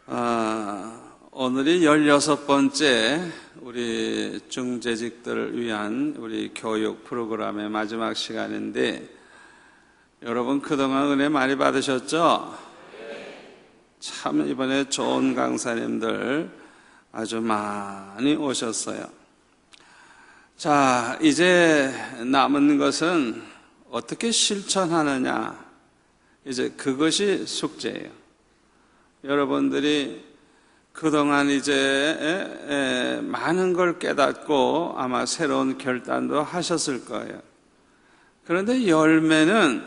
오늘이 16번째 우리 중재직들을 위한 우리 교육 프로그램의 마지막 시간인데, 여러분 그동안 은혜 많이 받으셨죠? 참 이번에 좋은 강사님들 아주 많이 오셨어요. 자, 이제 남은 것은 어떻게 실천하느냐, 이제 그것이 숙제예요. 여러분들이 그동안 이제 많은 걸 깨닫고 아마 새로운 결단도 하셨을 거예요. 그런데 열매는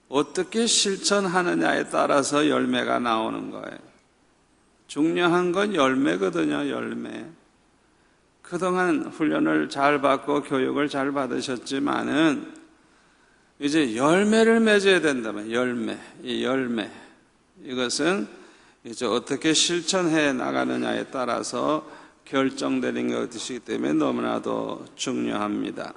어떻게 실천하느냐에 따라서 열매가 나오는 거예요. 중요한 건 열매거든요, 열매. 그동안 훈련을 잘 받고 교육을 잘 받으셨지만은 이제 열매를 맺어야 된다면 열매, 이 열매, 이것은 이제 어떻게 실천해 나가느냐에 따라서 결정되는 것이기 때문에 너무나도 중요합니다.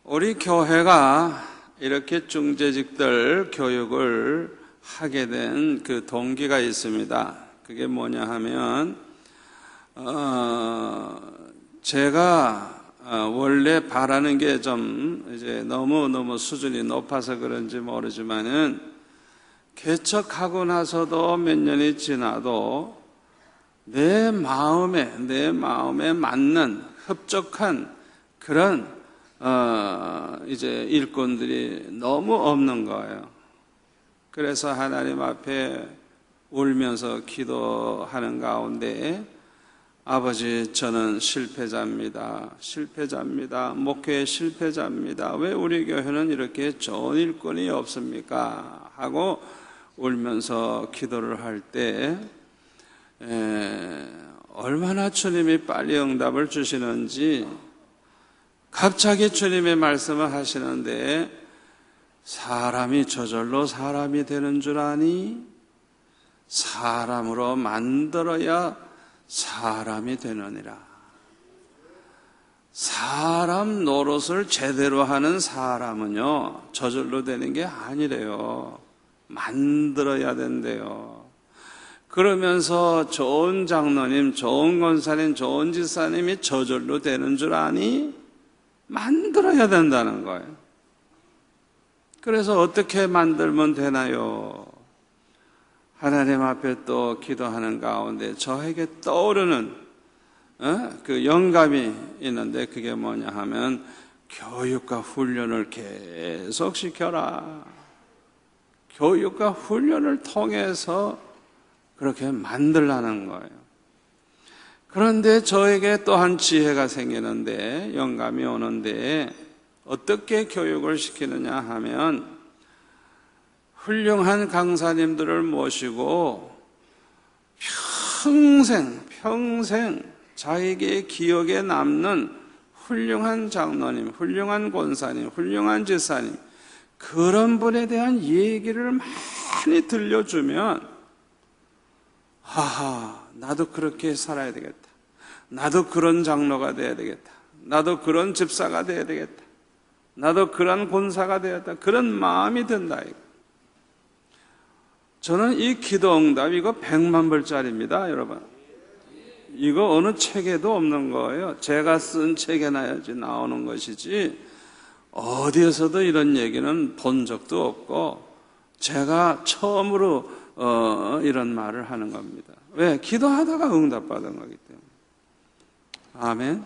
우리 교회가 이렇게 중재직들 교육을 하게 된 그 동기가 있습니다. 그게 뭐냐 하면, 제가 원래 바라는 게 좀 이제 너무 수준이 높아서 그런지 모르지만은, 개척하고 나서도 몇 년이 지나도 내 마음에 맞는 흡족한 그런 이제 일꾼들이 너무 없는 거예요. 그래서 하나님 앞에 울면서 기도하는 가운데, 아버지, 저는 실패자입니다. 목회의 실패자입니다. 왜 우리 교회는 이렇게 좋은 일꾼이 없습니까? 하고 울면서 기도를 할 때 얼마나 주님이 빨리 응답을 주시는지, 갑자기 주님의 말씀을 하시는데, 사람이 저절로 사람이 되는 줄 아니? 사람으로 만들어야 사람이 되느니라. 사람 노릇을 제대로 하는 사람은요, 저절로 되는 게 아니래요. 만들어야 된대요. 그러면서 좋은 장로님, 좋은 권사님, 좋은 집사님이 저절로 되는 줄 아니? 만들어야 된다는 거예요. 그래서 어떻게 만들면 되나요? 하나님 앞에 또 기도하는 가운데 저에게 떠오르는 그 영감이 있는데, 그게 뭐냐 하면, 교육과 훈련을 계속 시켜라. 교육과 훈련을 통해서 그렇게 만들라는 거예요. 그런데 저에게 또한 지혜가 생기는데, 영감이 오는데, 어떻게 교육을 시키느냐 하면, 훌륭한 강사님들을 모시고 평생 자에게 기억에 남는 훌륭한 장로님, 훌륭한 권사님, 훌륭한 집사님, 그런 분에 대한 얘기를 많이 들려주면, 나도 그렇게 살아야 되겠다. 나도 그런 장로가 돼야 되겠다. 나도 그런 집사가 돼야 되겠다. 나도 그런 권사가 되었다. 그런 마음이 든다. 저는 이 기도 응답, 이거 100만 불짜리입니다, 여러분. 이거 어느 책에도 없는 거예요. 제가 쓴 책에 나오는 것이지, 어디에서도 이런 얘기는 본 적도 없고, 제가 처음으로 이런 말을 하는 겁니다. 왜? 기도하다가 응답받은 거기 때문에. 아멘.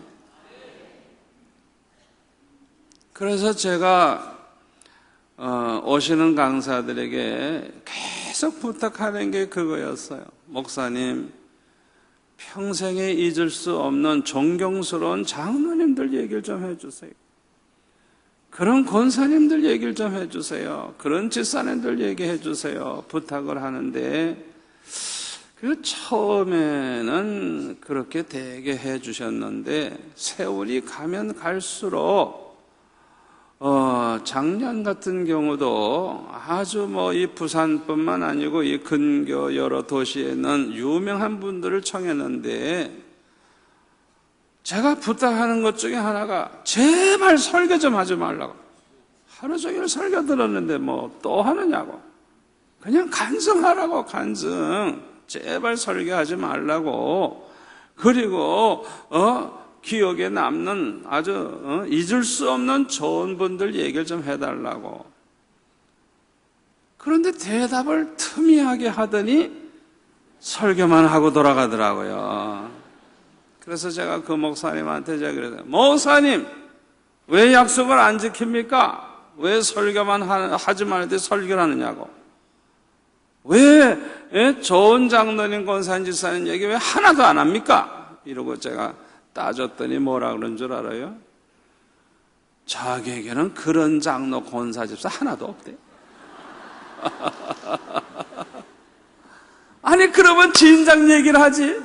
그래서 제가 오시는 강사들에게 계속 부탁하는 게 그거였어요. 목사님, 평생에 잊을 수 없는 존경스러운 장로님들 얘기를 좀 해주세요. 그런 권사님들 얘기를 좀 해주세요. 그런 집사님들 얘기해 주세요. 부탁을 하는데, 그 처음에는 그렇게 되게 해주셨는데, 세월이 가면 갈수록 작년 같은 경우도 아주 이 부산뿐만 아니고 이 근교 여러 도시에는 유명한 분들을 청했는데, 제가 부탁하는 것 중에 하나가, 제발 설교 좀 하지 말라고. 하루 종일 설교 들었는데 또 하느냐고. 그냥 간증하라고, 간증. 제발 설교하지 말라고. 그리고 기억에 남는 아주 잊을 수 없는 좋은 분들 얘기를 좀 해달라고. 그런데 대답을 틈이하게 하더니 설교만 하고 돌아가더라고요. 그래서 제가 그 목사님한테 제가 그랬어요. 목사님, 왜 약속을 안 지킵니까? 왜 설교만 하지 말고 설교를 하느냐고. 왜 좋은 장로님, 권사님, 집사님 얘기 왜 하나도 안 합니까? 이러고 제가 따졌더니 뭐라 그런 줄 알아요? 자기에게는 그런 장로, 권사, 집사 하나도 없대. 아니 그러면 진작 얘기를 하지.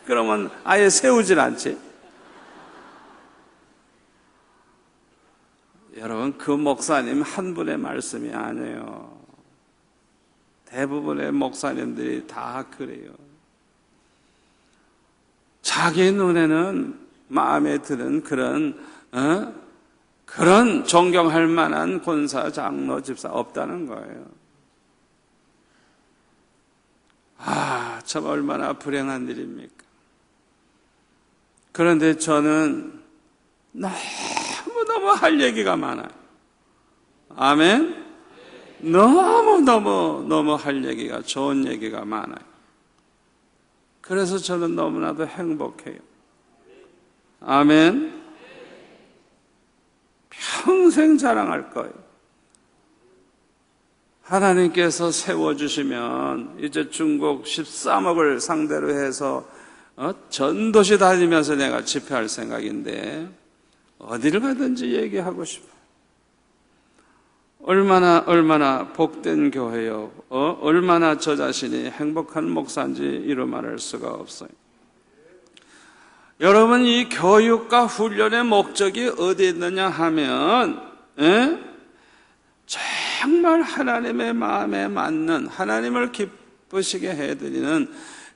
그러면 아예 세우질 않지. 여러분, 그 목사님 한 분의 말씀이 아니에요. 대부분의 목사님들이 다 그래요. 자기 눈에는 마음에 드는 그런 존경할 만한 권사, 장로, 집사 없다는 거예요. 참 얼마나 불행한 일입니까? 그런데 저는 너무너무 할 얘기가 많아요. 아멘? 너무 할 얘기가, 좋은 얘기가 많아요. 그래서 저는 너무나도 행복해요. 아멘? 평생 자랑할 거예요. 하나님께서 세워주시면 이제 중국 13억을 상대로 해서 전도시 다니면서 내가 집회할 생각인데 어디를 가든지 얘기하고 싶어요. 얼마나 복된 교회요. 얼마나 저 자신이 행복한 목사인지 이루 말할 수가 없어요. 여러분, 이 교육과 훈련의 목적이 어디에 있느냐 하면 정말 하나님의 마음에 맞는, 하나님을 기쁘시게 해드리는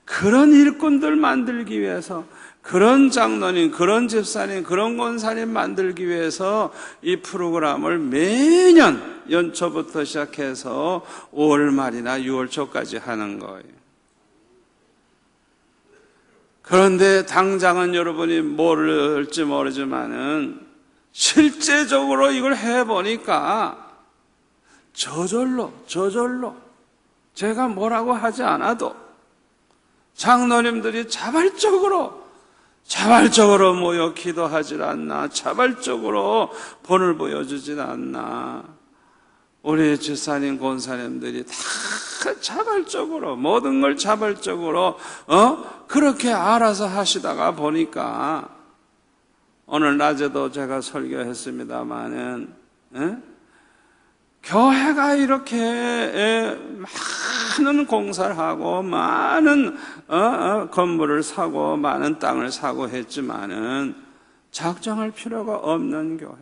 그런 일꾼들 만들기 위해서, 그런 장로님, 그런 집사님, 그런 권사님 만들기 위해서 이 프로그램을 매년 연초부터 시작해서 5월 말이나 6월 초까지 하는 거예요. 그런데 당장은 여러분이 모를지 모르지만은 실제적으로 이걸 해보니까 저절로 제가 뭐라고 하지 않아도 장로님들이 자발적으로 모여 기도하질 않나, 자발적으로 본을 보여주질 않나. 우리 집사님, 권사님들이 다 자발적으로, 모든 걸 자발적으로 그렇게 알아서 하시다가 보니까 오늘 낮에도 제가 설교했습니다마는 교회가 이렇게 많은 공사를 하고 많은 건물을 사고 많은 땅을 사고 했지만은 작정할 필요가 없는 교회,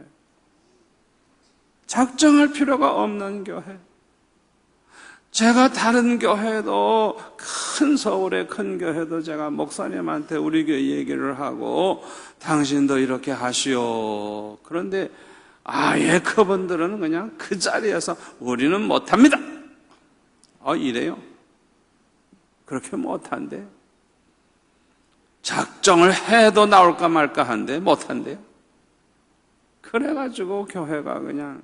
작정할 필요가 없는 교회. 제가 다른 교회도, 큰 서울의 큰 교회도 제가 목사님한테 우리 교회 얘기를 하고 당신도 이렇게 하시오. 그런데 아예 그분들은 그냥 그 자리에서 우리는 못합니다. 이래요. 그렇게 못한대. 작정을 해도 나올까 말까 한데 못한대요. 그래가지고 교회가 그냥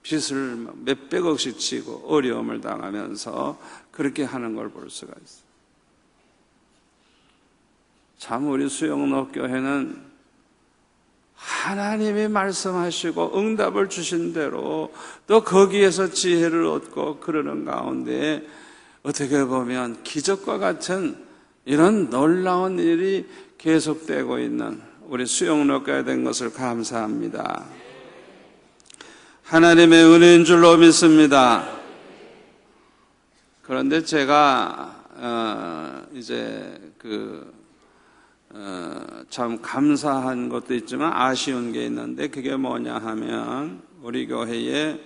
빚을 몇백억씩 지고 어려움을 당하면서 그렇게 하는 걸 볼 수가 있어요. 참 우리 수영로 교회는 하나님이 말씀하시고 응답을 주신 대로 또 거기에서 지혜를 얻고 그러는 가운데 어떻게 보면 기적과 같은 이런 놀라운 일이 계속되고 있는 우리 수영로교회가 된 것을 감사합니다. 하나님의 은혜인 줄로 믿습니다. 그런데 제가 이제 참 감사한 것도 있지만 아쉬운 게 있는데 그게 뭐냐 하면 우리 교회에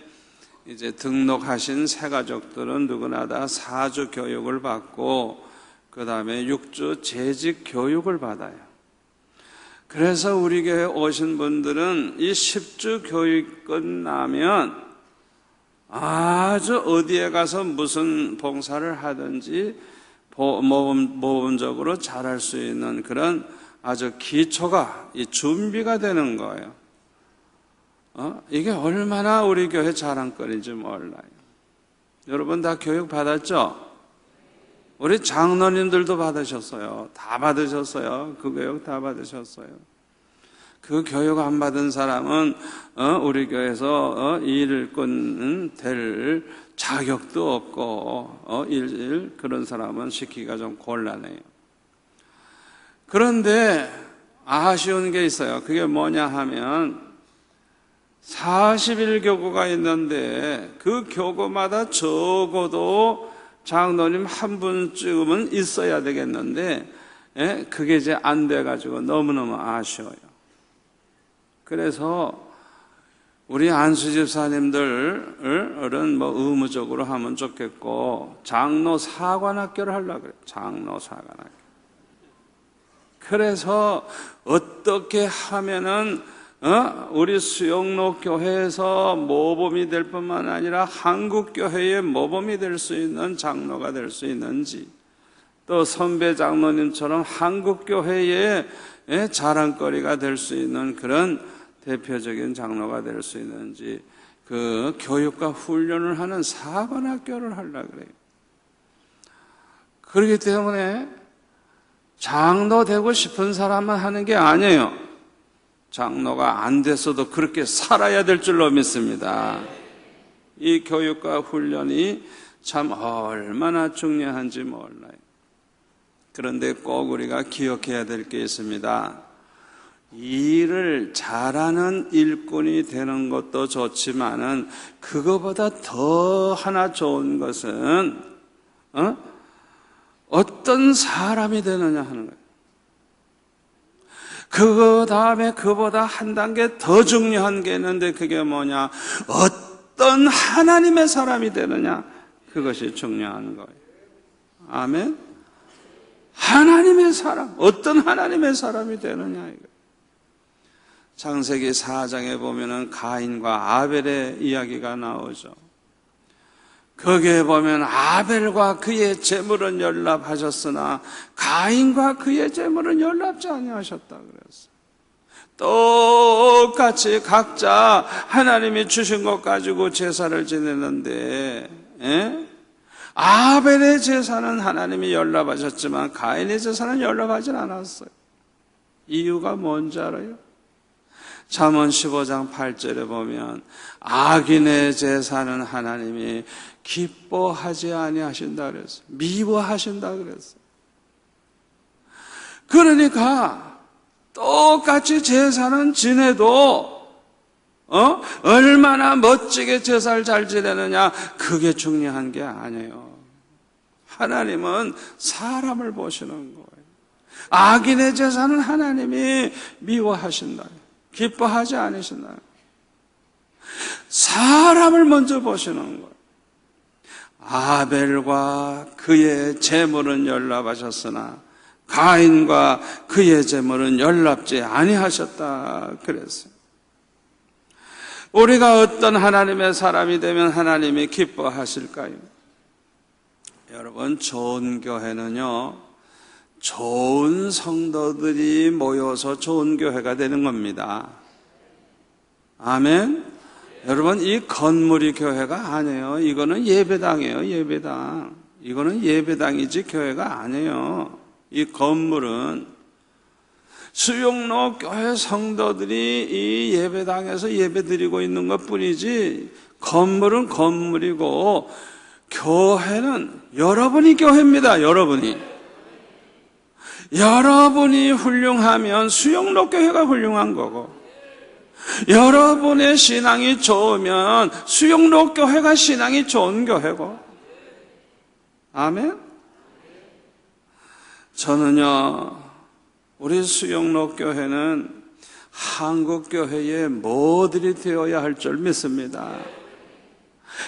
이제 등록하신 새 가족들은 누구나 다 4주 교육을 받고 그 다음에 6주 재직 교육을 받아요. 그래서 우리 교회 오신 분들은 이 10주 교육 끝나면 아주 어디에 가서 무슨 봉사를 하든지 모범적으로 잘할 수 있는 그런 아주 기초가, 이 준비가 되는 거예요. 이게 얼마나 우리 교회 자랑거리인지 몰라요. 여러분 다 교육 받았죠? 우리 장로님들도 받으셨어요. 다 받으셨어요. 그 교육 다 받으셨어요. 그 교육 안 받은 사람은 우리 교회에서 일꾼 될 자격도 없고 그런 사람은 시키기가 좀 곤란해요. 그런데 아쉬운 게 있어요. 그게 뭐냐 하면 41교구가 있는데 그 교구마다 적어도 장로님 한 분쯤은 있어야 되겠는데 그게 이제 안 돼가지고 너무너무 아쉬워요. 그래서 우리 안수 집사님들은 의무적으로 하면 좋겠고 장로 사관학교를 하려고 그래요. 장로 사관학교. 그래서 어떻게 하면은 우리 수영로 교회에서 모범이 될 뿐만 아니라 한국 교회의 모범이 될 수 있는 장로가 될 수 있는지, 또 선배 장로님처럼 한국 교회의 자랑거리가 될 수 있는 그런 대표적인 장로가 될 수 있는지 그 교육과 훈련을 하는 사관학교를 하려고 그래요. 그렇기 때문에 장로 되고 싶은 사람만 하는 게 아니에요. 장로가 안 됐어도 그렇게 살아야 될 줄로 믿습니다. 이 교육과 훈련이 참 얼마나 중요한지 몰라요. 그런데 꼭 우리가 기억해야 될 게 있습니다. 일을 잘하는 일꾼이 되는 것도 좋지만은 그거보다 더 하나 좋은 것은 어떤 사람이 되느냐 하는 거예요. 그 다음에 그보다 한 단계 더 중요한 게 있는데 그게 뭐냐? 어떤 하나님의 사람이 되느냐? 그것이 중요한 거예요. 아멘? 하나님의 사람, 어떤 하나님의 사람이 되느냐 이거. 창세기 4장에 보면은 가인과 아벨의 이야기가 나오죠. 거기에 보면 아벨과 그의 재물은 연락하셨으나 가인과 그의 재물은 연락지 아니하셨다 그랬어요. 똑같이 각자 하나님이 주신 것 가지고 제사를 지내는데 아벨의 제사는 하나님이 연락하셨지만 가인의 제사는 연락하진 않았어요. 이유가 뭔지 알아요? 잠언 15장 8절에 보면 악인의 제사는 하나님이 기뻐하지 아니하신다 그랬어요. 미워하신다 그랬어요. 그러니까 똑같이 제사는 지내도 얼마나 멋지게 제사를 잘 지내느냐 그게 중요한 게 아니에요. 하나님은 사람을 보시는 거예요. 악인의 제사는 하나님이 미워하신다. 기뻐하지 않으신다. 사람을 먼저 보시는 거예요. 아벨과 그의 재물은 연락하셨으나 가인과 그의 재물은 연락지 아니하셨다 그랬어요. 우리가 어떤 하나님의 사람이 되면 하나님이 기뻐하실까요? 여러분, 좋은 교회는요, 좋은 성도들이 모여서 좋은 교회가 되는 겁니다. 아멘? 여러분, 이 건물이 교회가 아니에요. 이거는 예배당이에요, 예배당. 이거는 예배당이지 교회가 아니에요. 이 건물은 수용로 교회 성도들이 이 예배당에서 예배드리고 있는 것 뿐이지 건물은 건물이고 교회는 여러분이 교회입니다. 여러분이 훌륭하면 수용로 교회가 훌륭한 거고 여러분의 신앙이 좋으면 수용로 교회가 신앙이 좋은 교회고. 아멘? 저는요, 우리 수용로 교회는 한국 교회의 모델이 되어야 할 줄 믿습니다.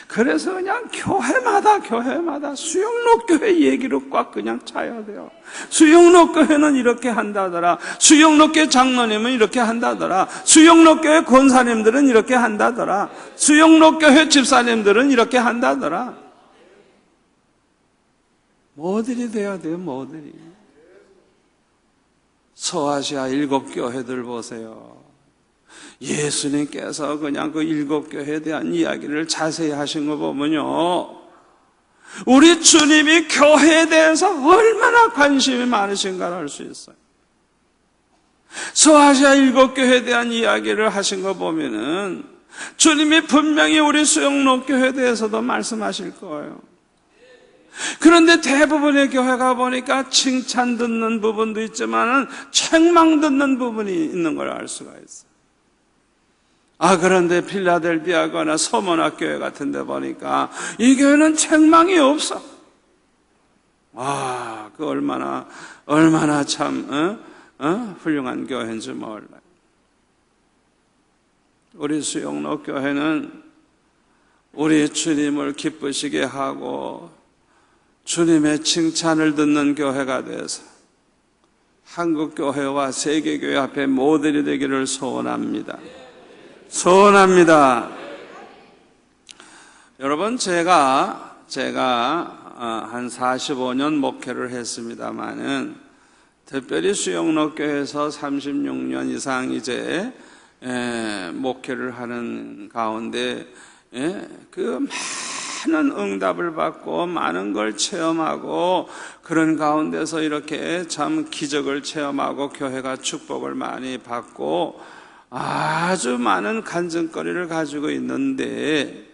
그래서 그냥 교회마다 수영록교회 얘기로 꽉 그냥 차야 돼요. 수영록교회는 이렇게 한다더라. 수영록교회 장로님은 이렇게 한다더라. 수영록교회 권사님들은 이렇게 한다더라. 수영록교회 집사님들은 이렇게 한다더라. 모델이 돼야 돼요, 모델이. 서아시아 7교회들 보세요. 예수님께서 그냥 그 7교회에 대한 이야기를 자세히 하신 거 보면요, 우리 주님이 교회에 대해서 얼마나 관심이 많으신가를 알 수 있어요. 서아시아 7교회에 대한 이야기를 하신 거 보면은 주님이 분명히 우리 수영록교회에 대해서도 말씀하실 거예요. 그런데 대부분의 교회가 보니까 칭찬 듣는 부분도 있지만은 책망 듣는 부분이 있는 걸 알 수가 있어요. 그런데 필라델피아거나 서머나 교회 같은 데 보니까 이 교회는 책망이 없어. 그 얼마나 참 훌륭한 교회인지 몰라요. 우리 수영록 교회는 우리 주님을 기쁘시게 하고 주님의 칭찬을 듣는 교회가 돼서 한국교회와 세계교회 앞에 모델이 되기를 소원합니다. 여러분, 제가 한 45년 목회를 했습니다마는 특별히 수영록교회에서 36년 이상 이제 목회를 하는 가운데 그 많은 응답을 받고 많은 걸 체험하고 그런 가운데서 이렇게 참 기적을 체험하고 교회가 축복을 많이 받고 아주 많은 간증거리를 가지고 있는데,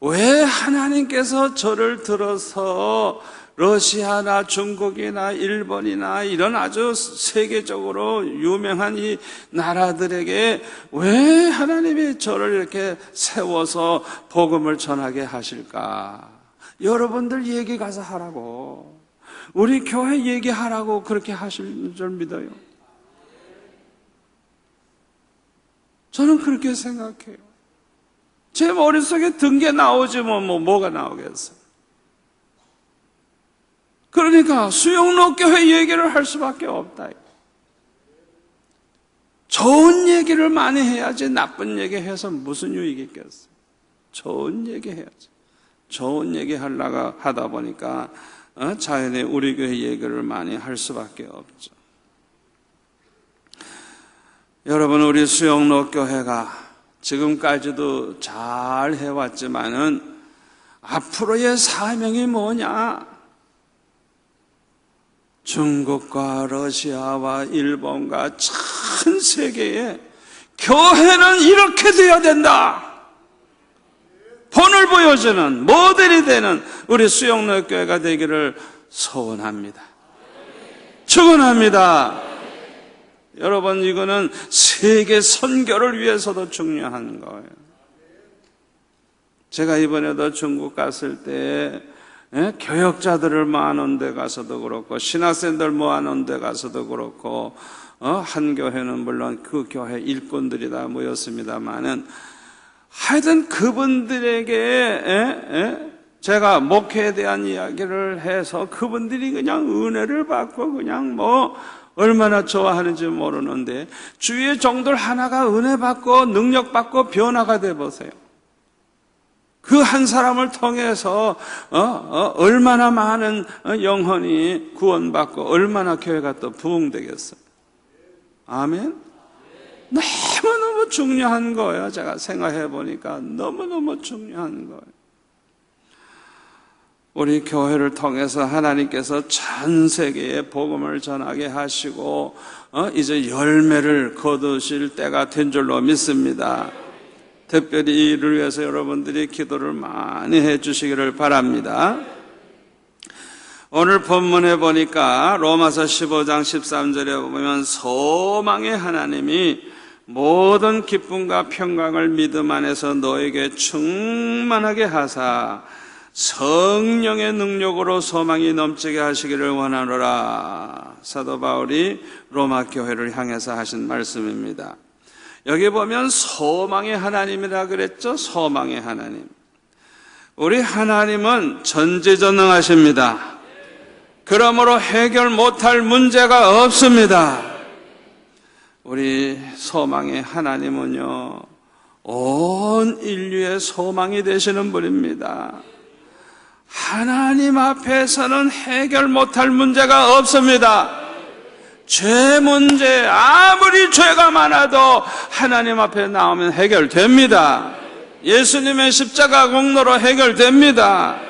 왜 하나님께서 저를 들어서 러시아나 중국이나 일본이나 이런 아주 세계적으로 유명한 이 나라들에게 왜 하나님이 저를 이렇게 세워서 복음을 전하게 하실까? 여러분들 얘기 가서 하라고, 우리 교회 얘기하라고 그렇게 하실 줄 믿어요. 저는 그렇게 생각해요. 제 머릿속에 등게 나오지 뭐가 나오겠어요. 그러니까 수영록교회 얘기를 할 수밖에 없다. 좋은 얘기를 많이 해야지 나쁜 얘기 해서 무슨 유익이 있겠어요. 좋은 얘기 해야지. 좋은 얘기 하려고 하다 보니까 자연히 우리 교회 얘기를 많이 할 수밖에 없죠. 여러분, 우리 수영록교회가 지금까지도 잘 해왔지만은 앞으로의 사명이 뭐냐? 중국과 러시아와 일본과 전 세계에 교회는 이렇게 돼야 된다. 본을 보여주는 모델이 되는 우리 수영록교회가 되기를 소원합니다. 축원합니다. 여러분, 이거는 세계 선교를 위해서도 중요한 거예요. 제가 이번에도 중국 갔을 때 교역자들을 모아놓은 데 가서도 그렇고 신학생들 모아놓은 데 가서도 그렇고 한 교회는 물론 그 교회 일꾼들이 다 모였습니다마는 하여튼 그분들에게 제가 목회에 대한 이야기를 해서 그분들이 그냥 은혜를 받고 그냥 얼마나 좋아하는지 모르는데 주위의 종들 하나가 은혜 받고 능력 받고 변화가 돼 보세요. 그 한 사람을 통해서 얼마나 많은 영혼이 구원받고 얼마나 교회가 또 부흥되겠어요. 아멘. 너무너무 중요한 거예요. 제가 생각해 보니까 너무너무 중요한 거예요. 우리 교회를 통해서 하나님께서 전 세계에 복음을 전하게 하시고 이제 열매를 거두실 때가 된 줄로 믿습니다. 특별히 이를 위해서 여러분들이 기도를 많이 해 주시기를 바랍니다. 오늘 본문에 보니까 로마서 15장 13절에 보면 소망의 하나님이 모든 기쁨과 평강을 믿음 안에서 너에게 충만하게 하사 성령의 능력으로 소망이 넘치게 하시기를 원하노라. 사도 바울이 로마 교회를 향해서 하신 말씀입니다. 여기 보면 소망의 하나님이라 그랬죠. 소망의 하나님. 우리 하나님은 전지전능하십니다. 그러므로 해결 못할 문제가 없습니다. 우리 소망의 하나님은요, 온 인류의 소망이 되시는 분입니다. 하나님 앞에서는 해결 못할 문제가 없습니다. 죄 문제, 아무리 죄가 많아도 하나님 앞에 나오면 해결됩니다. 예수님의 십자가 공로로 해결됩니다.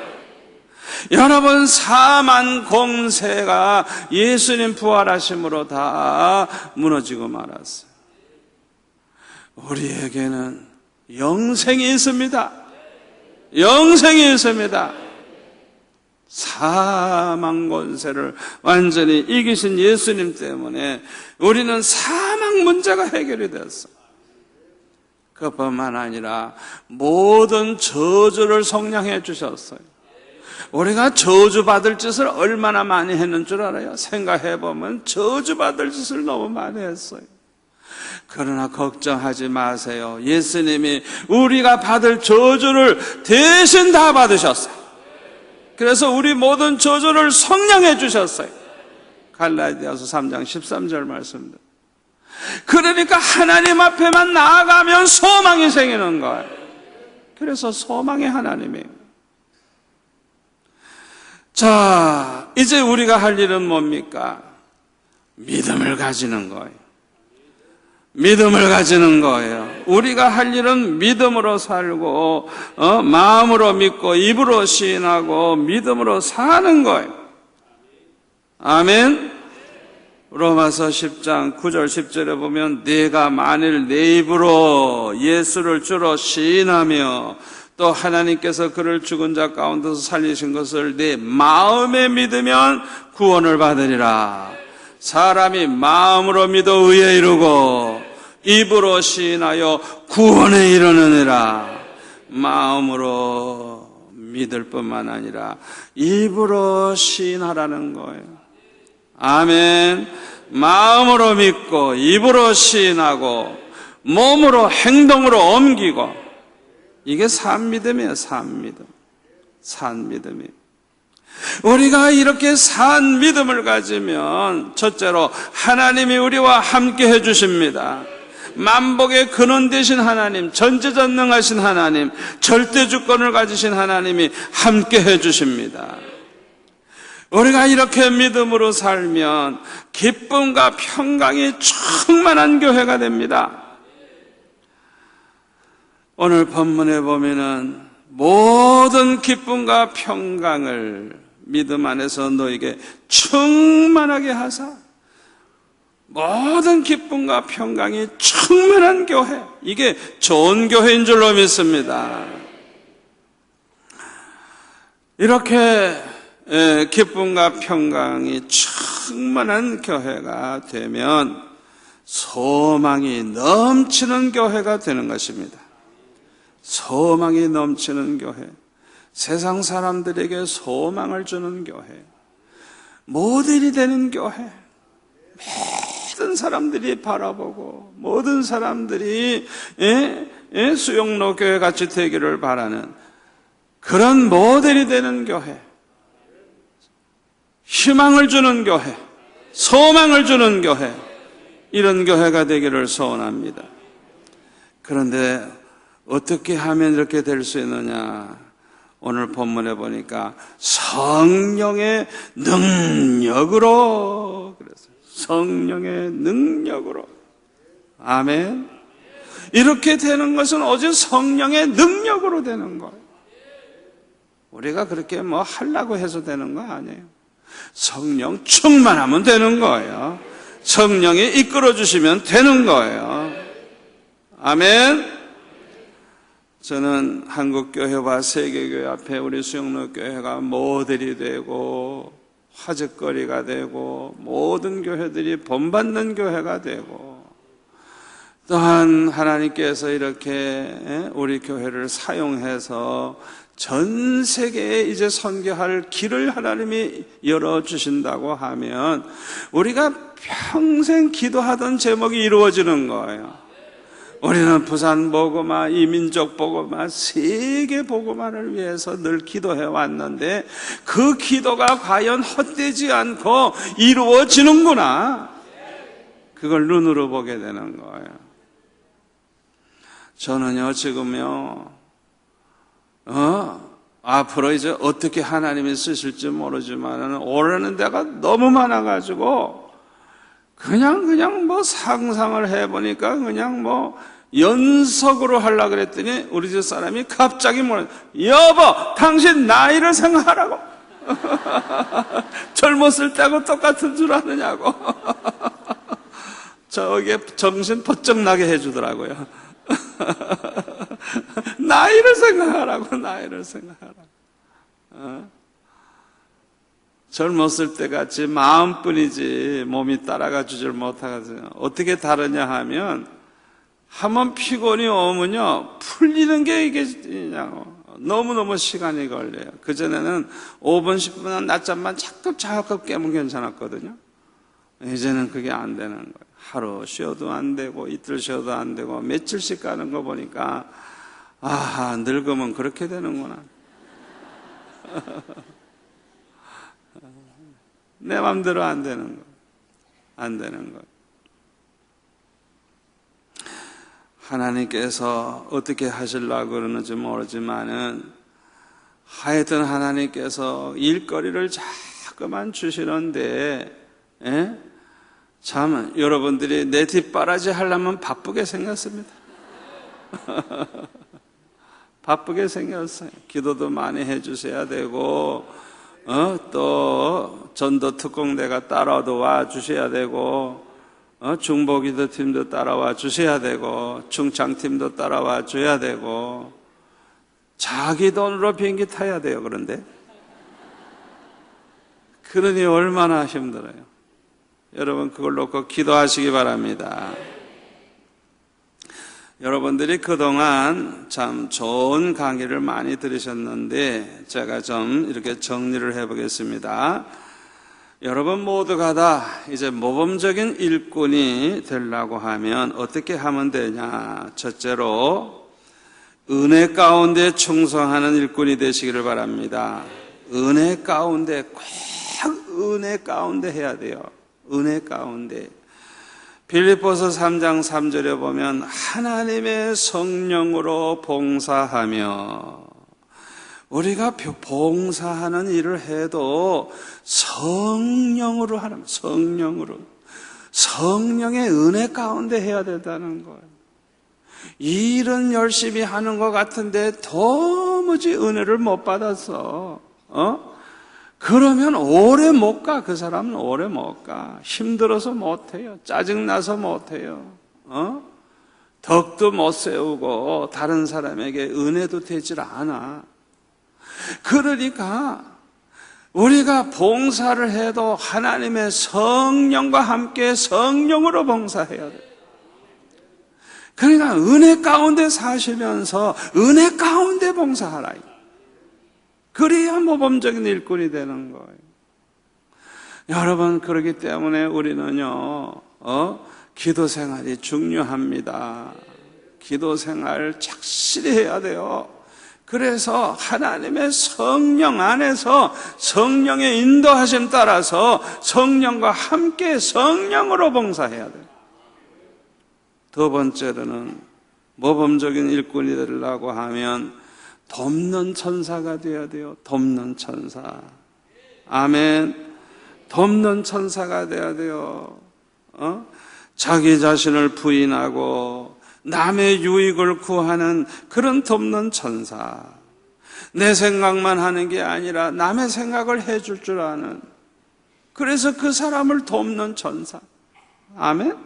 여러분, 사만 공세가 예수님 부활하심으로 다 무너지고 말았어요. 우리에게는 영생이 있습니다. 영생이 있습니다. 사망 권세를 완전히 이기신 예수님 때문에 우리는 사망 문제가 해결이 됐어요. 그뿐만 아니라 모든 저주를 속량해 주셨어요. 우리가 저주받을 짓을 얼마나 많이 했는 줄 알아요? 생각해보면 저주받을 짓을 너무 많이 했어요. 그러나 걱정하지 마세요. 예수님이 우리가 받을 저주를 대신 다 받으셨어요. 그래서 우리 모든 저주를 속량해 주셨어요. 갈라디아서 3장 13절 말씀입니다. 그러니까 하나님 앞에만 나아가면 소망이 생기는 거예요. 그래서 소망의 하나님이에요. 자, 이제 우리가 할 일은 뭡니까? 믿음을 가지는 거예요. 믿음을 가지는 거예요. 우리가 할 일은 믿음으로 살고, 마음으로 믿고, 입으로 시인하고, 믿음으로 사는 거예요. 아멘. 로마서 10장 9절 10절에 보면 네가 만일 내 입으로 예수를 주로 시인하며 또 하나님께서 그를 죽은 자 가운데서 살리신 것을 내 마음에 믿으면 구원을 받으리라. 사람이 마음으로 믿어 의에 이르고 입으로 시인하여 구원에 이르느니라. 마음으로 믿을 뿐만 아니라 입으로 시인하라는 거예요. 아멘. 마음으로 믿고 입으로 시인하고 몸으로 행동으로 옮기고, 이게 산 믿음이에요. 산 믿음. 산 믿음이에요. 우리가 이렇게 산 믿음을 가지면 첫째로 하나님이 우리와 함께 해주십니다. 만복의 근원 되신 하나님, 전지전능하신 하나님, 절대주권을 가지신 하나님이 함께 해주십니다. 우리가 이렇게 믿음으로 살면 기쁨과 평강이 충만한 교회가 됩니다. 오늘 본문에 보면은 모든 기쁨과 평강을 믿음 안에서 너에게 충만하게 하사, 모든 기쁨과 평강이 충만한 교회, 이게 좋은 교회인 줄로 믿습니다. 이렇게 기쁨과 평강이 충만한 교회가 되면 소망이 넘치는 교회가 되는 것입니다. 소망이 넘치는 교회, 세상 사람들에게 소망을 주는 교회, 모델이 되는 교회, 모든 사람들이 바라보고 모든 사람들이 수용로 교회 같이 되기를 바라는 그런 모델이 되는 교회, 희망을 주는 교회, 소망을 주는 교회, 이런 교회가 되기를 소원합니다. 그런데 어떻게 하면 이렇게 될 수 있느냐? 오늘 본문에 보니까 성령의 능력으로 그랬어요. 성령의 능력으로. 아멘. 이렇게 되는 것은 오직 성령의 능력으로 되는 거예요. 우리가 그렇게 뭐 하려고 해서 되는 거 아니에요. 성령 충만하면 되는 거예요. 성령이 이끌어 주시면 되는 거예요. 아멘. 저는 한국교회와 세계교회 앞에 우리 수영로교회가 모델이 되고 화제거리가 되고 모든 교회들이 본받는 교회가 되고, 또한 하나님께서 이렇게 우리 교회를 사용해서 전 세계에 이제 선교할 길을 하나님이 열어주신다고 하면 우리가 평생 기도하던 제목이 이루어지는 거예요. 우리는 부산 복음화, 이민족 복음화, 세계 복음화를 위해서 늘 기도해 왔는데 그 기도가 과연 헛되지 않고 이루어지는구나. 그걸 눈으로 보게 되는 거예요. 저는요, 지금요, 앞으로 이제 어떻게 하나님이 쓰실지 모르지만 오르는 데가 너무 많아가지고 그냥 뭐 상상을 해보니까 그냥 뭐 연속으로 하려고 그랬더니 우리 집 사람이 갑자기 여보, 당신 나이를 생각하라고. 젊었을 때하고 똑같은 줄 아느냐고. 저게 정신 번쩍 나게 해주더라고요. 나이를 생각하라고, 나이를 생각하라고. 젊었을 때 같이 마음뿐이지 몸이 따라가 주질 못하거든요. 어떻게 다르냐 하면 한번 피곤이 오면요 풀리는 게 이게 너무너무 시간이 걸려요. 그전에는 5분 10분은 낮잠만 자꾸 깨면 괜찮았거든요. 이제는 그게 안 되는 거예요. 하루 쉬어도 안 되고 이틀 쉬어도 안 되고 며칠씩 가는 거 보니까 늙으면 그렇게 되는구나. 내 맘대로 안 되는 거. 안 되는 거. 하나님께서 어떻게 하시려고 그러는지 모르지만은 하여튼 하나님께서 일거리를 자꾸만 주시는데 참 여러분들이 내 뒷바라지 하려면 바쁘게 생겼습니다. 바쁘게 생겼어요. 기도도 많이 해주셔야 되고 또 전도 특공대가 따라도 와 주셔야 되고 중보기도 팀도 따라와 주셔야 되고 중창팀도 따라와 줘야 되고 자기 돈으로 비행기 타야 돼요. 그러니 얼마나 힘들어요. 여러분 그걸 놓고 기도하시기 바랍니다. 여러분들이 그동안 참 좋은 강의를 많이 들으셨는데 제가 좀 이렇게 정리를 해보겠습니다. 여러분 모두가 다 이제 모범적인 일꾼이 되려고 하면 어떻게 하면 되냐? 첫째로 은혜 가운데 충성하는 일꾼이 되시기를 바랍니다. 은혜 가운데 꼭 은혜 가운데 해야 돼요. 은혜 가운데. 빌립보서 3장 3절에 보면 하나님의 성령으로 봉사하며 우리가 봉사하는 일을 해도 성령으로 하는 성령으로 성령의 은혜 가운데 해야 된다는 거예요. 일은 열심히 하는 것 같은데 도무지 은혜를 못 받아서 그러면 오래 못 가. 그 사람은 오래 못 가. 힘들어서 못 해요. 짜증나서 못 해요. 덕도 못 세우고 다른 사람에게 은혜도 되질 않아. 그러니까 우리가 봉사를 해도 하나님의 성령과 함께 성령으로 봉사해야 돼. 그러니까 은혜 가운데 사시면서 은혜 가운데 봉사하라. 그래야 모범적인 일꾼이 되는 거예요. 여러분 그렇기 때문에 우리는요 기도 생활이 중요합니다. 기도 생활 착실히 해야 돼요. 그래서 하나님의 성령 안에서 성령의 인도하심 따라서 성령과 함께 성령으로 봉사해야 돼요. 두 번째로는 모범적인 일꾼이 되려고 하면 돕는 천사가 되어야 돼요. 돕는 천사. 아멘. 돕는 천사가 되어야 돼요. 자기 자신을 부인하고 남의 유익을 구하는 그런 돕는 천사. 내 생각만 하는 게 아니라 남의 생각을 해줄 줄 아는, 그래서 그 사람을 돕는 천사. 아멘.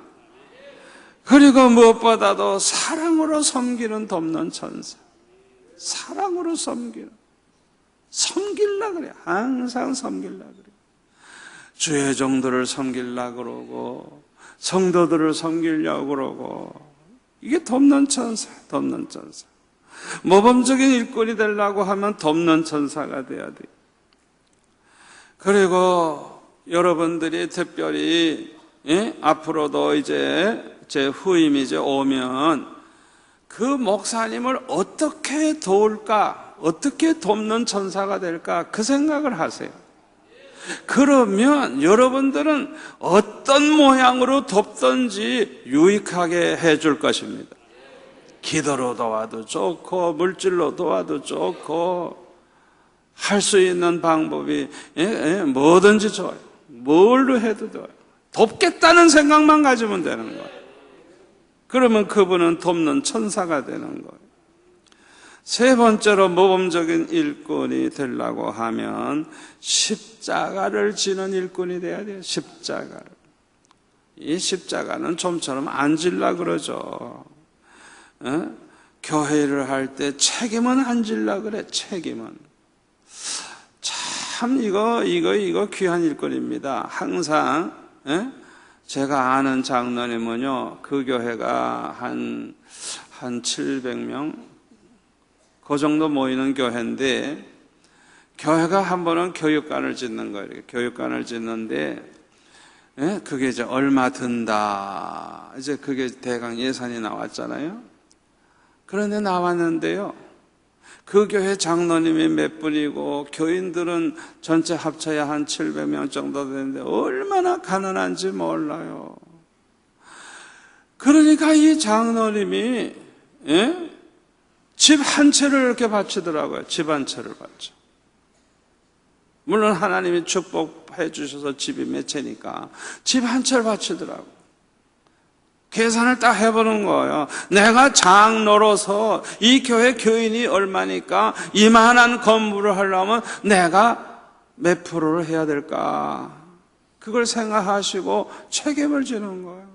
그리고 무엇보다도 사랑으로 섬기는 돕는 천사. 사랑으로 섬기려 그래. 항상 섬기려 그래. 주의 종들을 섬기려 그러고 성도들을 섬기려고 그러고, 이게 돕는 천사, 돕는 천사. 모범적인 일꾼이 되려고 하면 돕는 천사가 돼야 돼요. 그리고 여러분들이 특별히 앞으로도 이제 제 후임이 이제 오면 그 목사님을 어떻게 도울까? 어떻게 돕는 천사가 될까? 그 생각을 하세요. 그러면 여러분들은 어떤 모양으로 돕든지 유익하게 해줄 것입니다. 기도로 도와도 좋고 물질로 도와도 좋고 할 수 있는 방법이 뭐든지 좋아요. 뭘로 해도 좋아요. 돕겠다는 생각만 가지면 되는 거예요. 그러면 그분은 돕는 천사가 되는 거예요. 세 번째로 모범적인 일꾼이 되려고 하면 십자가를 지는 일꾼이 돼야 돼요. 십자가를. 이 십자가는 좀처럼 안 질라 그러죠. 교회를 할 때 책임은 안 질라 그래. 책임은. 참 이거 귀한 일꾼입니다. 항상 제가 아는 장로님은요, 그 교회가 한 700명 그 정도 모이는 교회인데, 교회가 한 번은 교육관을 짓는 거예요. 교육관을 짓는데 그게 이제 얼마 든다, 이제 그게 대강 예산이 나왔잖아요. 그런데 나왔는데요, 그 교회 장로님이 몇 분이고 교인들은 전체 합쳐야 한 700명 정도 되는데 얼마나 가난한지 몰라요. 그러니까 이 장로님이 집 한 채를 이렇게 바치더라고요. 집 한 채를 바쳐. 물론 하나님이 축복해 주셔서 집이 몇 채니까 집 한 채를 바치더라고요. 계산을 딱 해보는 거예요. 내가 장로로서 이 교회 교인이 얼마니까 이만한 건물을 하려면 내가 몇 프로를 해야 될까? 그걸 생각하시고 책임을 지는 거예요.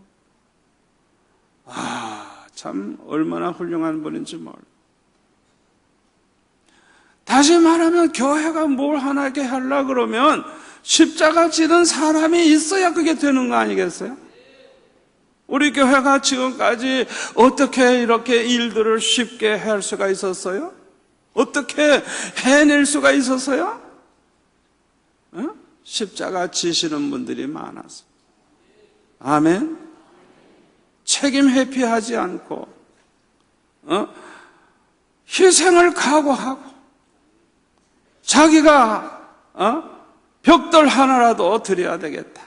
참 얼마나 훌륭한 분인지 몰라요. 다시 말하면 교회가 뭘 하나 이렇게 하려고 그러면 십자가 지는 사람이 있어야 그게 되는 거 아니겠어요? 우리 교회가 지금까지 어떻게 이렇게 일들을 쉽게 할 수가 있었어요? 어떻게 해낼 수가 있었어요? 십자가 지시는 분들이 많아서. 아멘. 책임 회피하지 않고 희생을 각오하고 자기가 벽돌 하나라도 드려야 되겠다.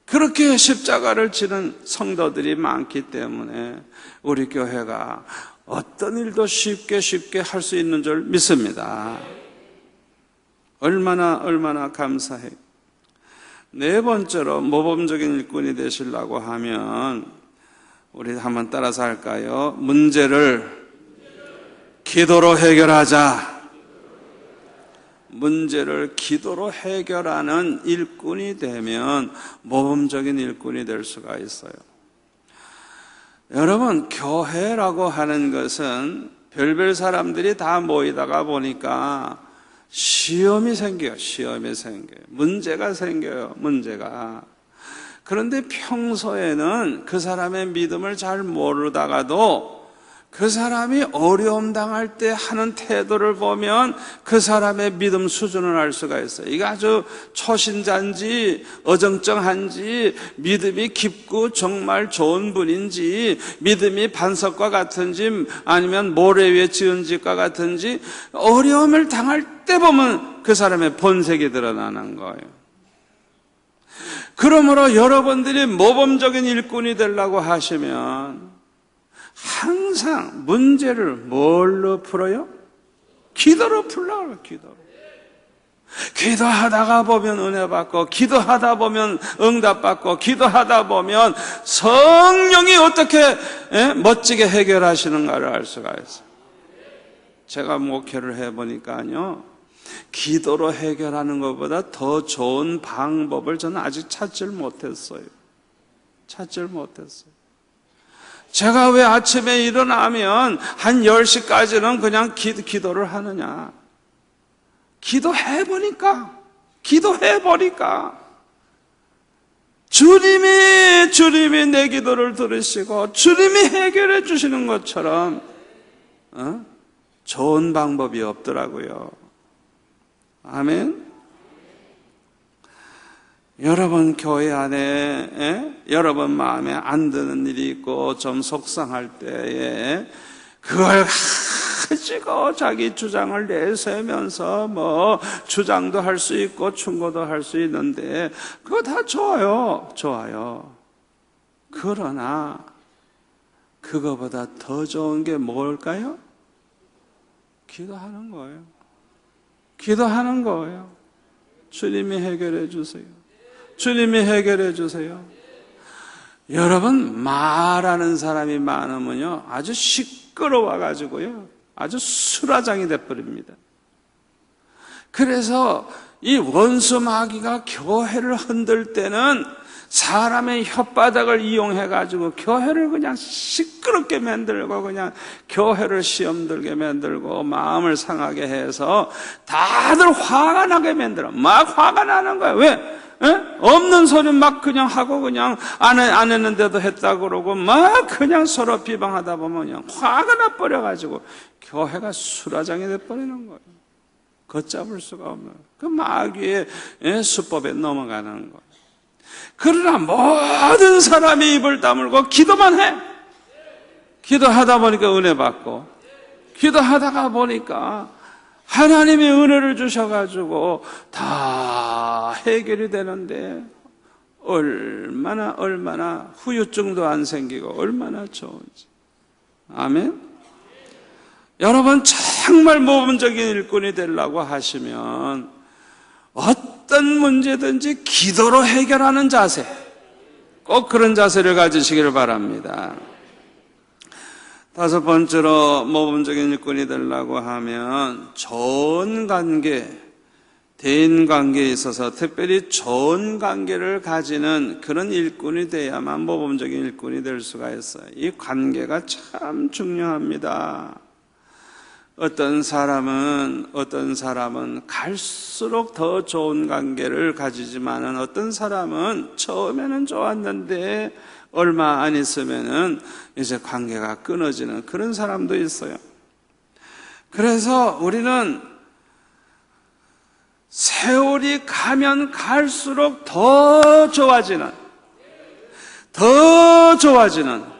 그렇게 십자가를 지는 성도들이 많기 때문에 우리 교회가 어떤 일도 쉽게 할 수 있는 줄 믿습니다. 얼마나 감사해요. 네 번째로 모범적인 일꾼이 되시려고 하면 우리 한번 따라서 할까요? 문제를 기도로 해결하자. 문제를 기도로 해결하는 일꾼이 되면 모범적인 일꾼이 될 수가 있어요. 여러분, 교회라고 하는 것은 별별 사람들이 다 모이다가 보니까 시험이 생겨요. 문제가 생겨요. 문제가. 그런데 평소에는 그 사람의 믿음을 잘 모르다가도 그 사람이 어려움 당할 때 하는 태도를 보면 그 사람의 믿음 수준을 알 수가 있어요. 이게 아주 초신자인지 어정쩡한지, 믿음이 깊고 정말 좋은 분인지, 믿음이 반석과 같은지 아니면 모래 위에 지은 집과 같은지, 어려움을 당할 때 보면 그 사람의 본색이 드러나는 거예요. 그러므로 여러분들이 모범적인 일꾼이 되려고 하시면 항상 문제를 뭘로 풀어요? 기도로 풀라고. 기도하다가 보면 은혜 받고, 기도하다 보면 응답 받고, 기도하다 보면 성령이 어떻게 멋지게 해결하시는가를 알 수가 있어요. 제가 목회를 해보니까요, 기도로 해결하는 것보다 더 좋은 방법을 저는 아직 찾질 못했어요. 제가 왜 아침에 일어나면 한 10시까지는 그냥 기도를 하느냐? 기도해보니까 주님이 내 기도를 들으시고 주님이 해결해 주시는 것처럼 좋은 방법이 없더라고요. 아멘. 여러분 교회 안에 여러분 마음에 안 드는 일이 있고 좀 속상할 때에 그걸 가지고 자기 주장을 내세우면서 뭐 주장도 할 수 있고 충고도 할 수 있는데 그거 다 좋아요. 그러나 그거보다 더 좋은 게 뭘까요? 기도하는 거예요. 기도하는 거예요. 주님이 해결해 주세요. 주님이 해결해 주세요. 여러분, 말하는 사람이 많으면요, 아주 시끄러워가지고요, 아주 수라장이 돼버립니다. 그래서 이 원수 마귀가 교회를 흔들 때는 사람의 혓바닥을 이용해가지고 교회를 그냥 시끄럽게 만들고 그냥 교회를 시험 들게 만들고 마음을 상하게 해서 다들 화가 나게 만들어. 막 화가 나는 거야. 왜? 없는 소리 막 그냥 하고 그냥 안 했는데도 했다 그러고 막 그냥 서로 비방하다 보면 그냥 화가 나버려가지고 교회가 수라장이 돼버리는 거예요. 걷잡을 수가 없는 그 마귀의 수법에 넘어가는 거예요. 그러나 모든 사람이 입을 다물고 기도만 해. 기도하다 보니까 은혜 받고 기도하다가 보니까 하나님이 은혜를 주셔가지고 다 해결이 되는데 얼마나 후유증도 안 생기고 얼마나 좋은지. 아멘. 여러분 정말 모범적인 일꾼이 되려고 하시면 어떤 문제든지 기도로 해결하는 자세, 꼭 그런 자세를 가지시기를 바랍니다. 다섯 번째로 모범적인 일꾼이 되려고 하면 좋은 관계, 대인관계에 있어서 특별히 좋은 관계를 가지는 그런 일꾼이 돼야만 모범적인 일꾼이 될 수가 있어요. 이 관계가 참 중요합니다. 어떤 사람은 갈수록 더 좋은 관계를 가지지만은 어떤 사람은 처음에는 좋았는데 얼마 안 있으면은 이제 관계가 끊어지는 그런 사람도 있어요. 그래서 우리는 세월이 가면 갈수록 더 좋아지는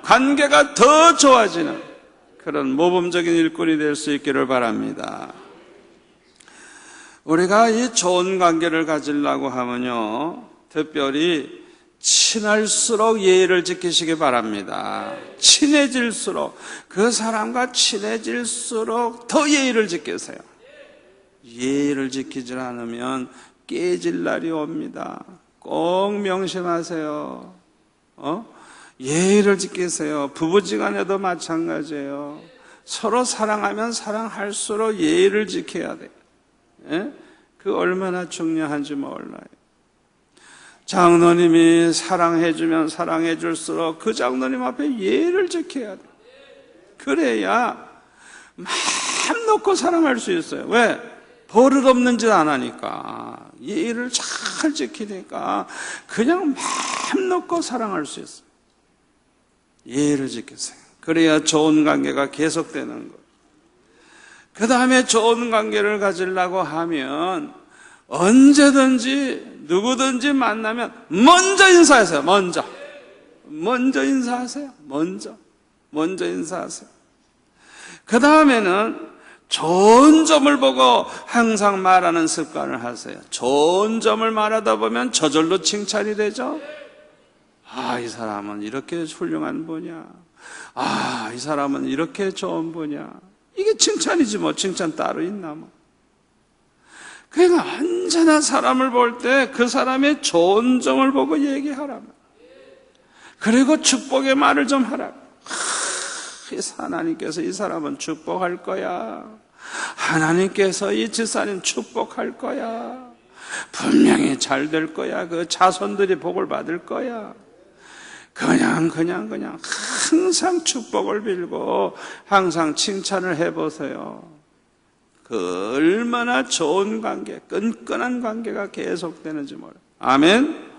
관계가 더 좋아지는 그런 모범적인 일꾼이 될 수 있기를 바랍니다. 우리가 이 좋은 관계를 가지려고 하면요, 특별히 친할수록 예의를 지키시기 바랍니다. 친해질수록, 그 사람과 친해질수록 더 예의를 지키세요. 예의를 지키지 않으면 깨질 날이 옵니다. 꼭 명심하세요. 예의를 지키세요. 부부지간에도 마찬가지예요. 서로 사랑하면 사랑할수록 예의를 지켜야 돼요. 그 얼마나 중요한지 몰라요. 장로님이 사랑해주면 사랑해줄수록 그 장로님 앞에 예의를 지켜야 돼요. 그래야 마음 놓고 사랑할 수 있어요. 왜? 버릇없는 짓 안 하니까. 예의를 잘 지키니까 그냥 마음 놓고 사랑할 수 있어요. 예의를 지키세요. 그래야 좋은 관계가 계속되는 거예요. 그 다음에 좋은 관계를 가지려고 하면 언제든지 누구든지 만나면 먼저 인사하세요. 먼저 인사하세요. 먼저 인사하세요. 그 다음에는 좋은 점을 보고 항상 말하는 습관을 하세요. 좋은 점을 말하다 보면 저절로 칭찬이 되죠. 이 사람은 이렇게 훌륭한 분이야. 이 사람은 이렇게 좋은 분이야. 이게 칭찬이지 뭐. 칭찬 따로 있나 뭐. 그러니까 언제나 사람을 볼 때 그 사람의 좋은 점을 보고 얘기하라. 그리고 축복의 말을 좀 하라. 하나님께서 이 사람은 축복할 거야. 하나님께서 이 집사님 축복할 거야. 분명히 잘 될 거야. 그 자손들이 복을 받을 거야. 그냥 항상 축복을 빌고 항상 칭찬을 해보세요. 그 얼마나 좋은 관계, 끈끈한 관계가 계속되는지 몰라요. 아멘.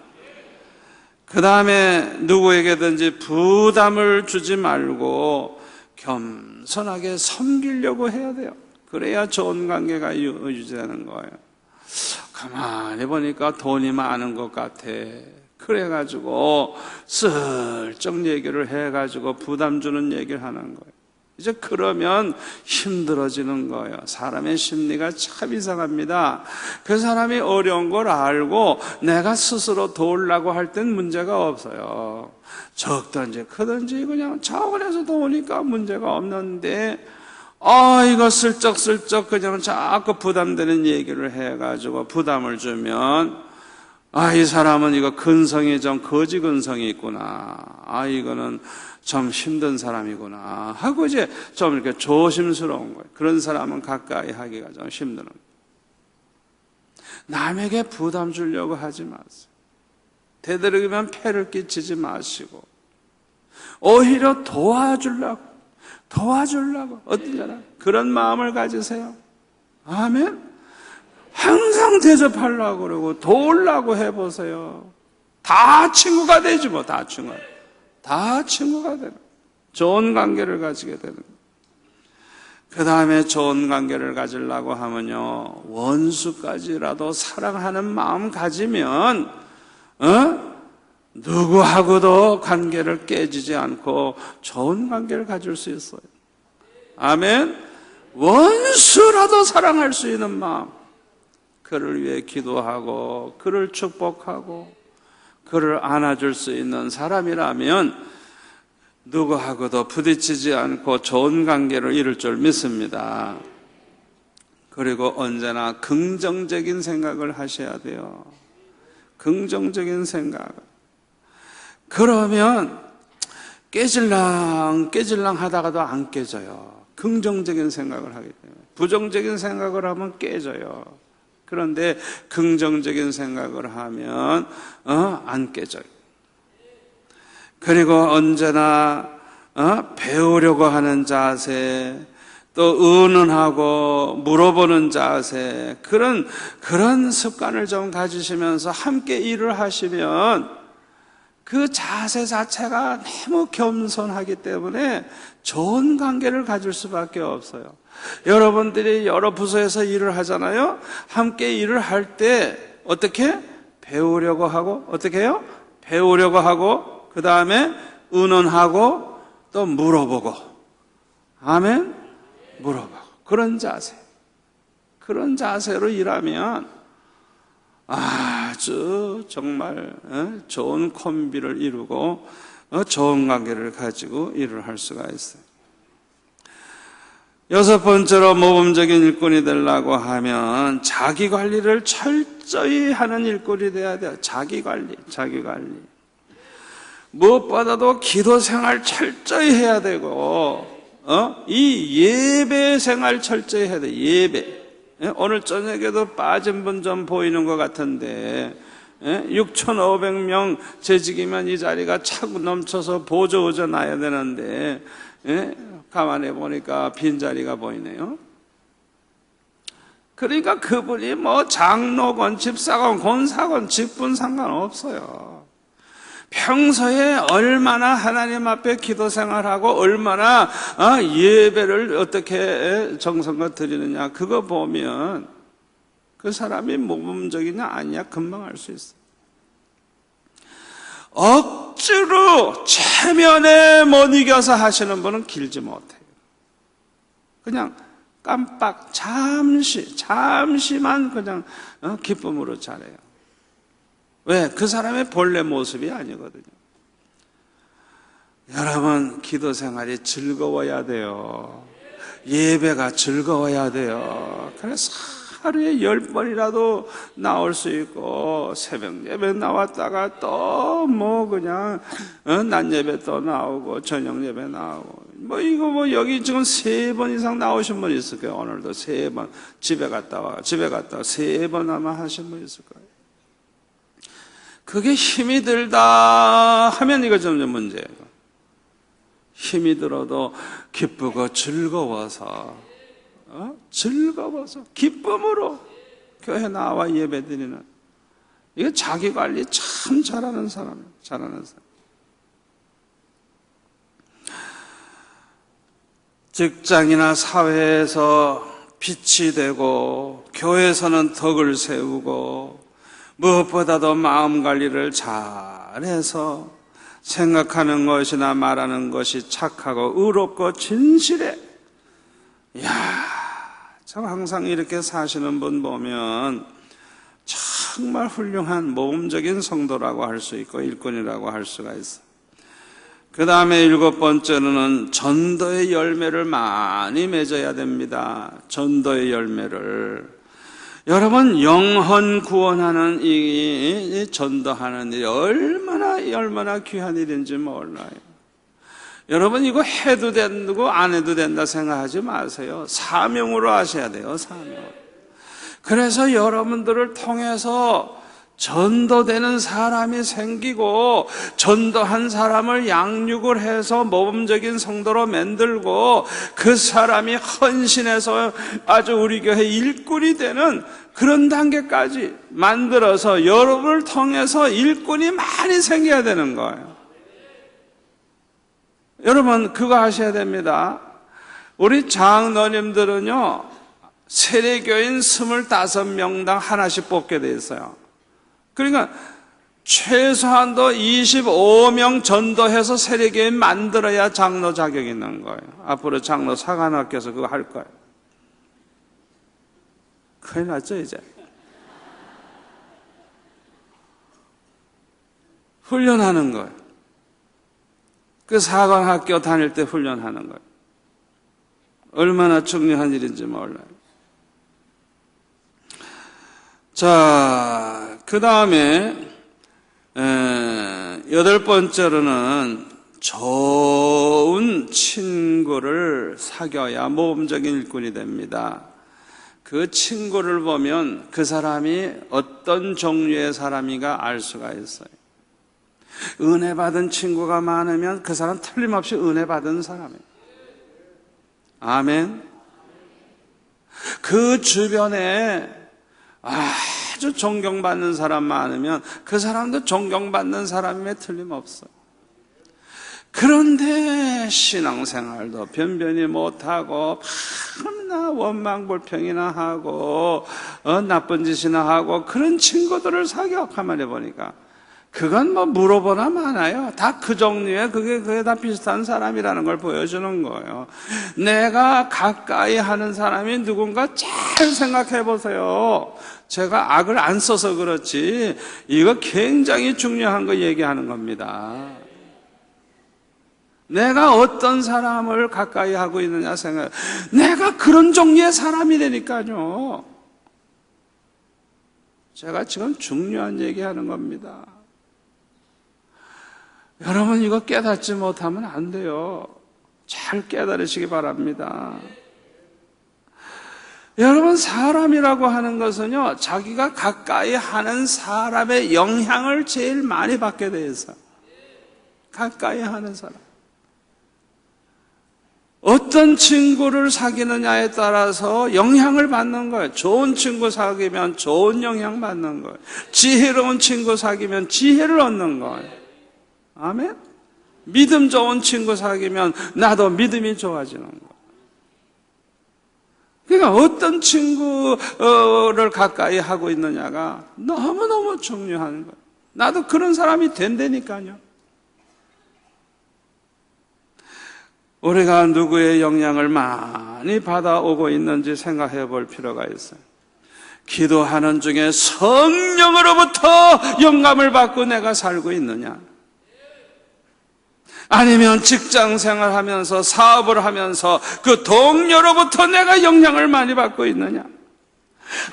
그 다음에 누구에게든지 부담을 주지 말고 겸손하게 섬기려고 해야 돼요. 그래야 좋은 관계가 유지되는 거예요. 가만히 보니까 돈이 많은 것 같아. 그래가지고 슬쩍 얘기를 해가지고 부담 주는 얘기를 하는 거예요. 이제 그러면 힘들어지는 거예요. 사람의 심리가 참 이상합니다. 그 사람이 어려운 걸 알고 내가 스스로 도우려고 할 땐 문제가 없어요. 적든지 크든지 그냥 차원에서 도우니까 문제가 없는데, 이거 슬쩍슬쩍 그냥 자꾸 부담되는 얘기를 해가지고 부담을 주면, 이 사람은 이거 근성이 좀 거지 근성이 있구나. 이거는 좀 힘든 사람이구나. 하고 이제 좀 이렇게 조심스러운 거예요. 그런 사람은 가까이 하기가 좀 힘드는 거예요. 남에게 부담 주려고 하지 마세요. 되도록이면 폐를 끼치지 마시고, 오히려 도와주려고, 어떤 사람? 그런 마음을 가지세요. 아멘? 항상 대접하려고 그러고 도우려고 해보세요. 다 친구가 되지 뭐. 다 친구가 되는, 좋은 관계를 가지게 되는. 그 다음에 좋은 관계를 가지려고 하면요, 원수까지라도 사랑하는 마음 가지면 누구하고도 관계를 깨지지 않고 좋은 관계를 가질 수 있어요. 아멘. 원수라도 사랑할 수 있는 마음, 그를 위해 기도하고 그를 축복하고 그를 안아줄 수 있는 사람이라면 누구하고도 부딪히지 않고 좋은 관계를 이룰 줄 믿습니다. 그리고 언제나 긍정적인 생각을 하셔야 돼요. 긍정적인 생각. 그러면 깨질랑 하다가도 안 깨져요. 긍정적인 생각을 하기 때문에. 부정적인 생각을 하면 깨져요. 그런데 긍정적인 생각을 하면 안 깨져요. 그리고 언제나 배우려고 하는 자세, 또 의논하고 물어보는 자세, 그런 습관을 좀 가지시면서 함께 일을 하시면 그 자세 자체가 너무 겸손하기 때문에 좋은 관계를 가질 수밖에 없어요. 여러분들이 여러 부서에서 일을 하잖아요. 함께 일을 할 때 어떻게? 배우려고 하고, 어떻게 해요? 배우려고 하고, 그 다음에 의논하고, 또 물어보고. 아멘? 물어보고. 그런 자세로 일하면 아주 정말 좋은 콤비를 이루고 좋은 관계를 가지고 일을 할 수가 있어요. 여섯 번째로 모범적인 일꾼이 되려고 하면 자기 관리를 철저히 하는 일꾼이 돼야 돼요. 자기 관리. 무엇보다도 기도 생활 철저히 해야 되고, 이 예배 생활 철저히 해야 돼요. 예배. 오늘 저녁에도 빠진 분 좀 보이는 것 같은데, 6,500명 재직이면 이 자리가 차고 넘쳐서 보조오져 놔야 되는데, 가만히 보니까 빈자리가 보이네요. 그러니까 그분이 뭐 장로건 집사건 권사건 직분 상관없어요. 평소에 얼마나 하나님 앞에 기도 생활하고 얼마나 예배를 어떻게 정성껏 드리느냐, 그거 보면 그 사람이 모범적이냐 아니냐 금방 알 수 있어요. 억지로 체면에 못 이겨서 하시는 분은 길지 못해요. 그냥 깜빡 잠시만 그냥 기쁨으로 잘해요. 왜? 그 사람의 본래 모습이 아니거든요. 여러분, 기도 생활이 즐거워야 돼요. 예배가 즐거워야 돼요. 그래서 하루에 10번이라도 나올 수 있고, 새벽 예배 나왔다가 또 뭐 그냥 낮 예배 또 나오고 저녁 예배 나오고, 여기 지금 3번 이상 나오신 분 있을 거예요. 오늘도 3번 집에 갔다 와 3번 아마 하신 분 있을 거예요. 그게 힘이 들다 하면 이거 점점 문제예요. 힘이 들어도 기쁘고 즐거워서 기쁨으로 교회 나와 예배 드리는, 이거 자기 관리 참 잘하는 사람이에요. 직장이나 사회에서 빛이 되고 교회에서는 덕을 세우고 무엇보다도 마음 관리를 잘해서 생각하는 것이나 말하는 것이 착하고 의롭고 진실해. 참 항상 이렇게 사시는 분 보면 정말 훌륭한 모범적인 성도라고 할 수 있고 일꾼이라고 할 수가 있어요. 그 다음에 7번째로는 전도의 열매를 많이 맺어야 됩니다. 전도의 열매를. 여러분, 영혼 구원하는 이 전도하는 일이 얼마나 귀한 일인지 몰라요. 여러분, 이거 해도 되고 안 해도 된다 생각하지 마세요. 사명으로 하셔야 돼요, 사명. 그래서 여러분들을 통해서 전도되는 사람이 생기고 전도한 사람을 양육을 해서 모범적인 성도로 만들고 그 사람이 헌신해서 아주 우리 교회 일꾼이 되는 그런 단계까지 만들어서 여러분을 통해서 일꾼이 많이 생겨야 되는 거예요. 여러분, 그거 하셔야 됩니다. 우리 장로님들은요, 세례교인 25명당 하나씩 뽑게 돼 있어요. 그러니까 최소한도 25명 전도해서 세례교인 만들어야 장로 자격이 있는 거예요. 앞으로 장로 사관학교에서 그거 할 거예요. 큰일 났죠, 이제. 훈련하는 거예요. 그 사관학교 다닐 때 훈련하는 거예요. 얼마나 중요한 일인지 몰라요. 자, 그 다음에 8번째로는 좋은 친구를 사귀어야 모범적인 일꾼이 됩니다. 그 친구를 보면 그 사람이 어떤 종류의 사람인가 알 수가 있어요. 은혜 받은 친구가 많으면 그 사람 틀림없이 은혜 받은 사람이에요. 아멘. 그 주변에 아주 존경받는 사람 많으면 그 사람도 존경받는 사람임에 틀림없어요. 그런데 신앙생활도 변변히 못하고 밤낮 원망불평이나 하고 나쁜 짓이나 하고 그런 친구들을 사귀어가만히 보니까 그건 뭐 물어보나 마나요. 다 그 종류의 그게 다 비슷한 사람이라는 걸 보여주는 거예요. 내가 가까이 하는 사람이 누군가 잘 생각해 보세요. 제가 악을 안 써서 그렇지 이거 굉장히 중요한 거 얘기하는 겁니다. 내가 어떤 사람을 가까이 하고 있느냐 생각. 내가 그런 종류의 사람이 되니까요. 제가 지금 중요한 얘기하는 겁니다. 여러분 이거 깨닫지 못하면 안 돼요. 잘 깨달으시기 바랍니다. 여러분 사람이라고 하는 것은요, 자기가 가까이 하는 사람의 영향을 제일 많이 받게 돼 있어요. 가까이 하는 사람. 어떤 친구를 사귀느냐에 따라서 영향을 받는 거예요. 좋은 친구 사귀면 좋은 영향 받는 거예요. 지혜로운 친구 사귀면 지혜를 얻는 거예요. 아멘? 믿음 좋은 친구 사귀면 나도 믿음이 좋아지는 거예요. 그러니까 어떤 친구를 가까이 하고 있느냐가 너무너무 중요한 거예요. 나도 그런 사람이 된다니까요. 우리가 누구의 영향을 많이 받아오고 있는지 생각해 볼 필요가 있어요. 기도하는 중에 성령으로부터 영감을 받고 내가 살고 있느냐? 아니면 직장 생활하면서 사업을 하면서 그 동료로부터 내가 영향을 많이 받고 있느냐?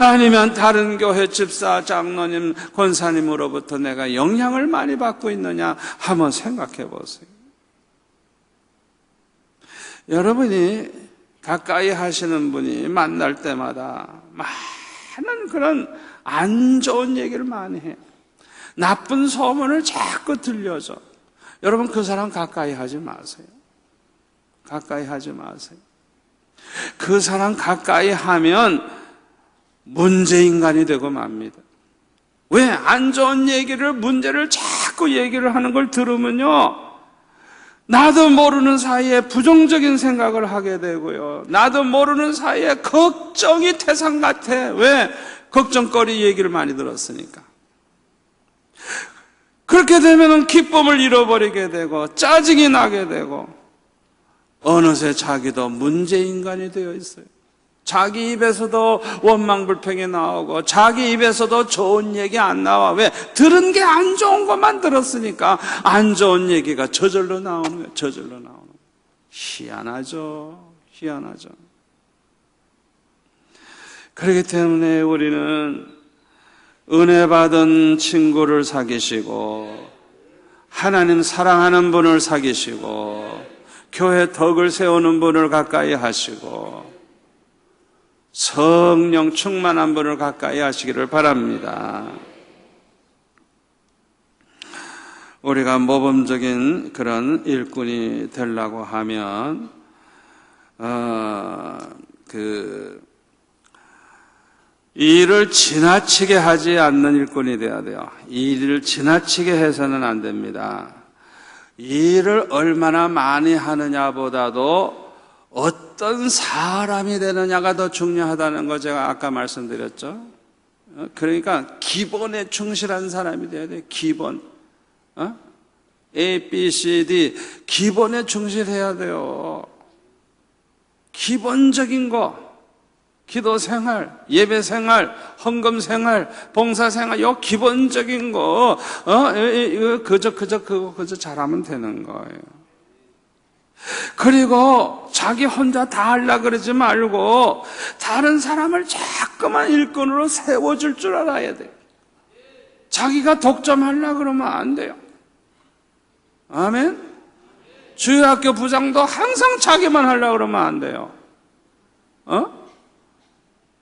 아니면 다른 교회 집사, 장로님, 권사님으로부터 내가 영향을 많이 받고 있느냐? 한번 생각해 보세요. 여러분이 가까이 하시는 분이 만날 때마다 많은 그런 안 좋은 얘기를 많이 해요. 나쁜 소문을 자꾸 들려줘. 여러분 그 사람 가까이 하지 마세요. 가까이 하지 마세요. 그 사람 가까이 하면 문제인간이 되고 맙니다. 왜? 안 좋은 얘기를, 문제를 자꾸 얘기를 하는 걸 들으면요, 나도 모르는 사이에 부정적인 생각을 하게 되고요. 나도 모르는 사이에 걱정이 태산 같아. 왜? 걱정거리 얘기를 많이 들었으니까. 그렇게 되면 기쁨을 잃어버리게 되고 짜증이 나게 되고 어느새 자기도 문제인간이 되어 있어요. 자기 입에서도 원망불평이 나오고 자기 입에서도 좋은 얘기 안 나와. 왜? 들은 게 안 좋은 것만 들었으니까 안 좋은 얘기가 저절로 나오는 거예요. 저절로 나오는 거예요. 희한하죠. 희한하죠. 그렇기 때문에 우리는 은혜 받은 친구를 사귀시고 하나님 사랑하는 분을 사귀시고 교회 덕을 세우는 분을 가까이 하시고 성령 충만한 분을 가까이 하시기를 바랍니다. 우리가 모범적인 그런 일꾼이 되려고 하면 이 일을 지나치게 하지 않는 일꾼이 되어야 돼요. 이 일을 지나치게 해서는 안 됩니다. 이 일을 얼마나 많이 하느냐보다도 어떤 사람이 되느냐가 더 중요하다는 거 제가 아까 말씀드렸죠. 그러니까 기본에 충실한 사람이 돼야 돼요. 기본. A, B, C, D 기본에 충실해야 돼요. 기본적인 거. 기도 생활, 예배 생활, 헌금 생활, 봉사 생활, 요 기본적인 거, 그저 잘하면 되는 거예요. 그리고 자기 혼자 다 하려고 그러지 말고, 다른 사람을 자꾸만 일꾼으로 세워줄 줄 알아야 돼요. 자기가 독점하려고 그러면 안 돼요. 아멘? 주일학교 부장도 항상 자기만 하려고 그러면 안 돼요.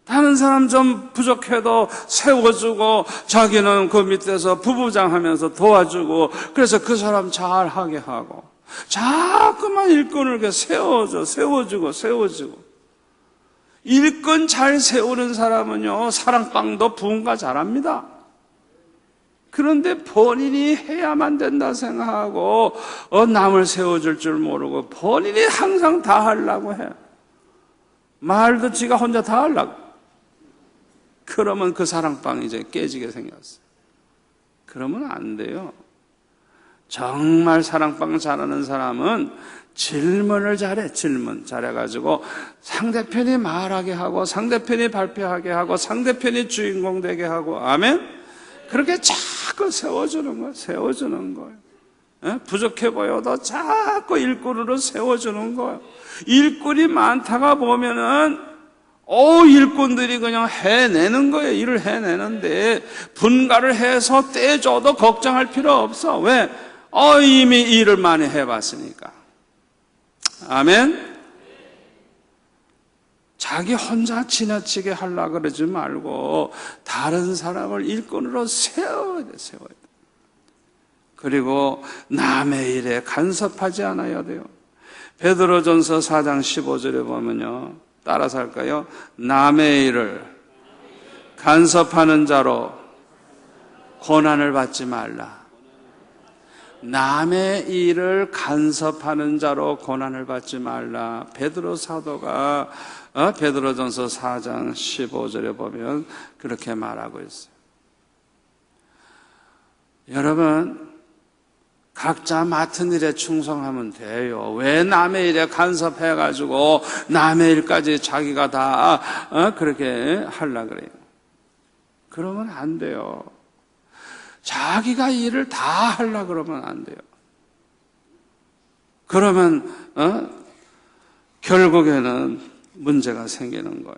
다른 사람 좀 부족해도 세워주고 자기는 그 밑에서 부부장 하면서 도와주고 그래서 그 사람 잘하게 하고 자꾸만 일꾼을 세워주고 일꾼 잘 세우는 사람은요 사랑방도 부흥가 잘합니다. 그런데 본인이 해야만 된다 생각하고 남을 세워줄 줄 모르고 본인이 항상 다 하려고 해요. 말도 지가 혼자 다 하려고. 그러면 그 사랑방이 이제 깨지게 생겼어요. 그러면 안 돼요. 정말 사랑방 잘하는 사람은 질문을 잘해. 질문 잘해가지고 상대편이 말하게 하고 상대편이 발표하게 하고 상대편이 주인공 되게 하고 아멘? 그렇게 자꾸 세워주는 거예요. 부족해 보여도 자꾸 일꾼으로 세워주는 거예요. 일꾼이 많다가 보면은 일꾼들이 그냥 해내는 거예요. 일을 해내는데 분가를 해서 떼줘도 걱정할 필요 없어. 왜? 이미 일을 많이 해봤으니까. 아멘? 자기 혼자 지나치게 하려고 그러지 말고 다른 사람을 일꾼으로 세워야 돼. 그리고 남의 일에 간섭하지 않아야 돼요. 베드로전서 4장 15절에 보면요. 따라서 할까요? 남의 일을 간섭하는 자로 고난을 받지 말라. 남의 일을 간섭하는 자로 고난을 받지 말라. 베드로 사도가 베드로전서 4장 15절에 보면 그렇게 말하고 있어요. 여러분 각자 맡은 일에 충성하면 돼요. 왜 남의 일에 간섭해가지고 남의 일까지 자기가 다 그렇게 하려고 그래요. 그러면 안 돼요. 자기가 일을 다 하려고 그러면 안 돼요. 그러면 결국에는 문제가 생기는 거예요.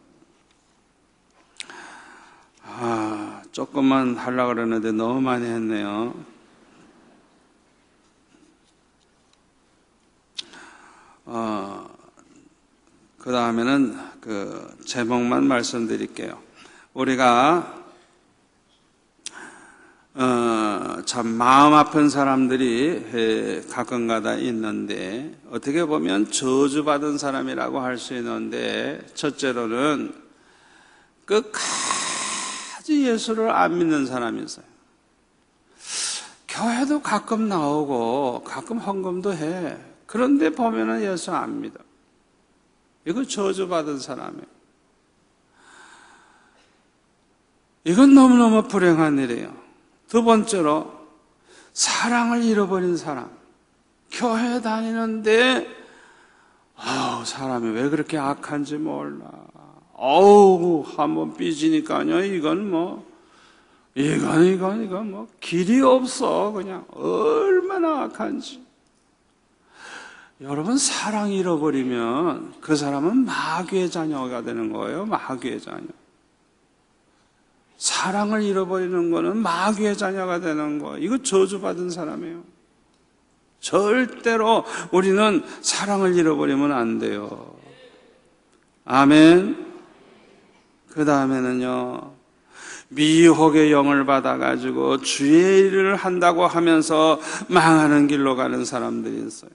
조금만 하려고 그러는데 너무 많이 했네요. 그 다음에는 그 제목만 말씀드릴게요. 우리가 참 마음 아픈 사람들이 가끔가다 있는데 어떻게 보면 저주받은 사람이라고 할 수 있는데 첫째로는 끝까지 예수를 안 믿는 사람이 있어요. 교회도 가끔 나오고 가끔 헌금도 해. 그런데 보면은 예수 안 믿어. 이거 저주받은 사람이에요. 이건 너무너무 불행한 일이에요. 두 번째로 사랑을 잃어버린 사람. 교회 다니는데 사람이 왜 그렇게 악한지 몰라. 한번 삐지니까요. 이건 뭐 길이 없어. 그냥 얼마나 악한지. 여러분, 사랑 잃어버리면 그 사람은 마귀의 자녀가 되는 거예요. 마귀의 자녀. 사랑을 잃어버리는 거는 마귀의 자녀가 되는 거예요. 이거 저주받은 사람이에요. 절대로 우리는 사랑을 잃어버리면 안 돼요. 아멘. 그 다음에는요, 미혹의 영을 받아가지고 주의 일을 한다고 하면서 망하는 길로 가는 사람들이 있어요.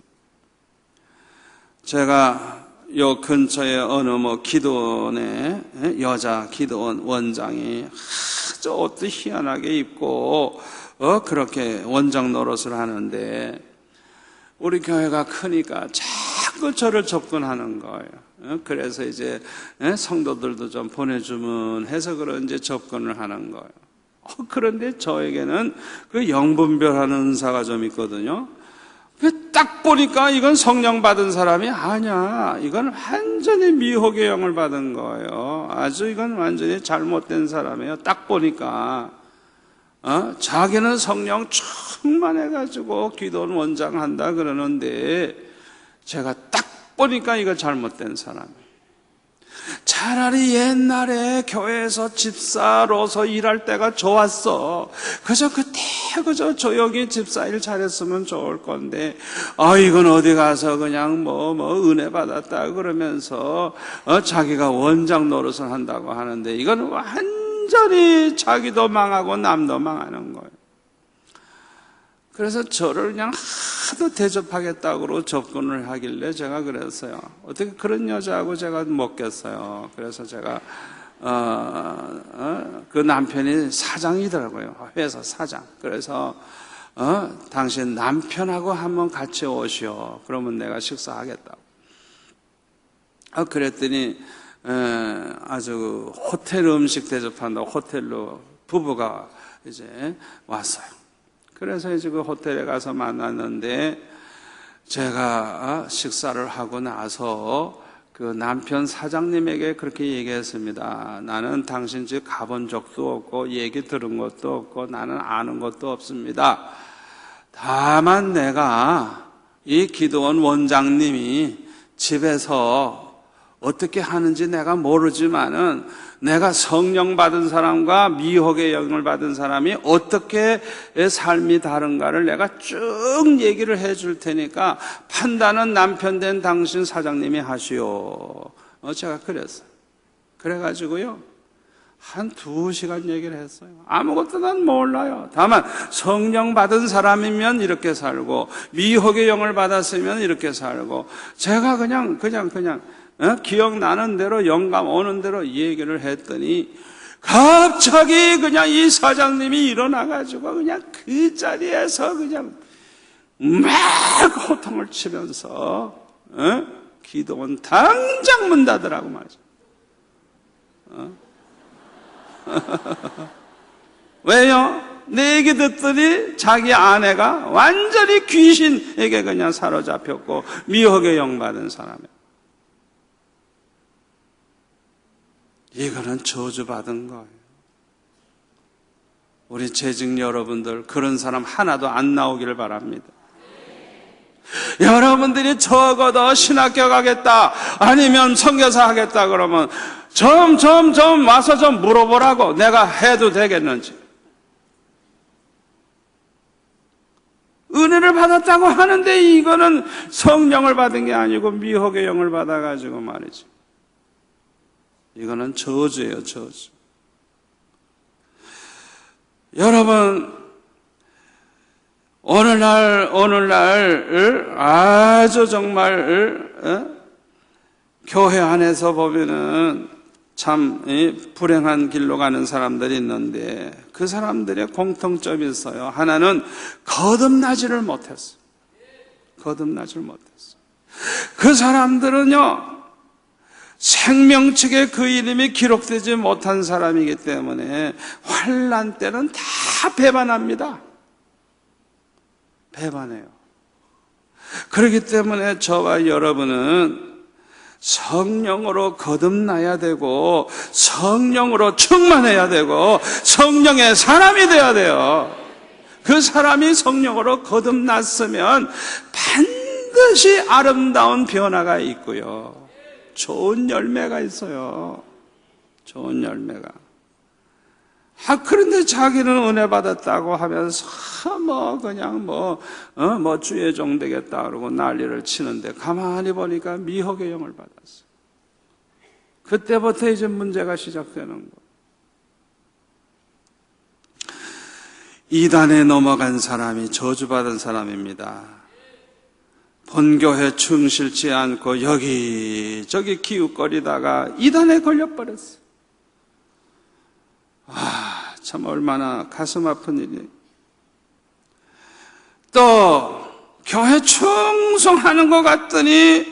제가 요 근처에 어느 기도원에 여자 기도원 원장이 아주 옷도 희한하게 입고 그렇게 원장 노릇을 하는데 우리 교회가 크니까 자꾸 저를 접근하는 거예요. 그래서 이제 성도들도 좀 보내주면 해서 그런지 접근을 하는 거예요. 그런데 저에게는 그 영분별하는 은사가 좀 있거든요. 딱 보니까 이건 성령 받은 사람이 아니야. 이건 완전히 미혹의 영을 받은 거예요. 아주 이건 완전히 잘못된 사람이에요. 딱 보니까 자기는 성령 충만해가지고 기도원 원장 한다 그러는데 제가 딱 보니까 이거 잘못된 사람이에요. 차라리 옛날에 교회에서 집사로서 일할 때가 좋았어. 그저 조용히 집사일 잘했으면 좋을 건데, 이건 어디 가서 그냥 은혜 받았다 그러면서, 자기가 원장 노릇을 한다고 하는데, 이건 완전히 자기도 망하고 남도 망하는 거예요. 그래서 저를 그냥 하도 대접하겠다고 접근을 하길래 제가 그랬어요. 어떻게 그런 여자하고 제가 먹겠어요. 그래서 제가 그 남편이 사장이더라고요. 회사 사장. 그래서 당신 남편하고 한번 같이 오시오. 그러면 내가 식사하겠다고. 그랬더니 아주 호텔 음식 대접한다고 호텔로 부부가 이제 왔어요. 그래서 이제 그 호텔에 가서 만났는데 제가 식사를 하고 나서 그 남편 사장님에게 그렇게 얘기했습니다. 나는 당신 집 가본 적도 없고 얘기 들은 것도 없고 나는 아는 것도 없습니다. 다만 내가 이 기도원 원장님이 집에서 어떻게 하는지 내가 모르지만은 내가 성령 받은 사람과 미혹의 영을 받은 사람이 어떻게 삶이 다른가를 내가 쭉 얘기를 해줄 테니까 판단은 남편 된 당신 사장님이 하시오. 제가 그랬어요. 그래가지고요, 한 2시간 얘기를 했어요. 아무것도 난 몰라요. 다만 성령 받은 사람이면 이렇게 살고 미혹의 영을 받았으면 이렇게 살고 제가 그냥 기억나는 대로 영감 오는 대로 얘기를 했더니 갑자기 그냥 이 사장님이 일어나가지고 그냥 그 자리에서 그냥 막 호통을 치면서 기도원 당장 문 닫으라고 말이죠. 왜요? 내 얘기 듣더니 자기 아내가 완전히 귀신에게 그냥 사로잡혔고 미혹의 영 받은 사람이에요. 이거는 저주받은 거예요. 우리 재직 여러분들 그런 사람 하나도 안 나오기를 바랍니다. 여러분들이 적어도 신학교 가겠다 아니면 선교사 하겠다 그러면 좀 와서 좀 물어보라고. 내가 해도 되겠는지. 은혜를 받았다고 하는데 이거는 성령을 받은 게 아니고 미혹의 영을 받아가지고 말이지. 이거는 저주예요, 저주. 여러분, 오늘날 아주 정말 교회 안에서 보면은 참 불행한 길로 가는 사람들이 있는데 그 사람들의 공통점이 있어요. 하나는 거듭나지를 못했어요. 거듭나질 못했어. 그 사람들은요, 생명책에 그 이름이 기록되지 못한 사람이기 때문에 환난 때는 다 배반합니다. 배반해요. 그렇기 때문에 저와 여러분은 성령으로 거듭나야 되고 성령으로 충만해야 되고 성령의 사람이 되어야 돼요. 그 사람이 성령으로 거듭났으면 반드시 아름다운 변화가 있고요, 좋은 열매가 있어요. 좋은 열매가. 그런데 자기는 은혜 받았다고 하면서 주의 종 되겠다 그러고 난리를 치는데 가만히 보니까 미혹의 영을 받았어요. 그때부터 이제 문제가 시작되는 거예요. 이단에 넘어간 사람이 저주받은 사람입니다. 본교회 충실치 않고 여기저기 기웃거리다가 이단에 걸려버렸어요. 참 얼마나 가슴 아픈 일이에요. 또 교회 충성하는 것 같더니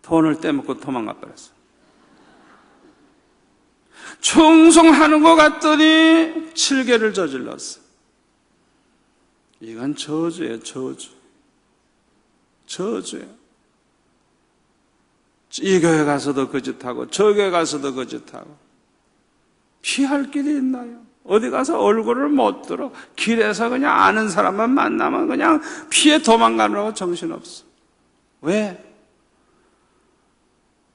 돈을 떼먹고 도망가 버렸어요. 충성하는 것 같더니 칠계를 저질렀어요. 이건 저주예요. 저주예요. 이 교회 가서도 거짓하고 저 교회 가서도 거짓하고. 피할 길이 있나요? 어디 가서 얼굴을 못 들어. 길에서 그냥 아는 사람만 만나면 그냥 피해 도망가느라고 정신없어. 왜?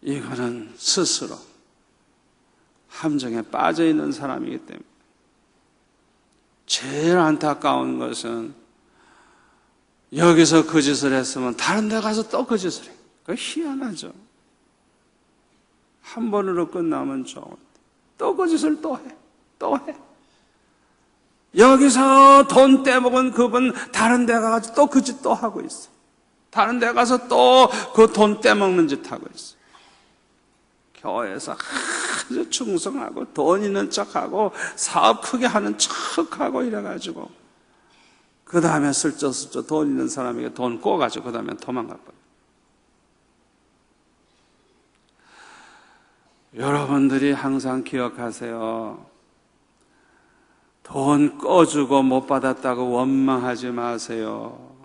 이거는 스스로 함정에 빠져 있는 사람이기 때문에. 제일 안타까운 것은 여기서 거짓을 했으면 다른 데 가서 또 거짓을 해. 그거 희한하죠. 한 번으로 끝나면 좋은데 또 거짓을 또 해. 여기서 돈 떼먹은 그분 다른 데 가서 또 거짓 또 하고 있어. 다른 데 가서 또 그 돈 떼먹는 짓 하고 있어. 교회에서 아주 충성하고 돈 있는 척하고 사업 크게 하는 척하고 이래가지고 그 다음에 슬쩍슬쩍 돈 있는 사람에게 돈 꼬가지고 그 다음에 도망가 버려. 여러분들이 항상 기억하세요. 돈 꺼주고 못 받았다고 원망하지 마세요.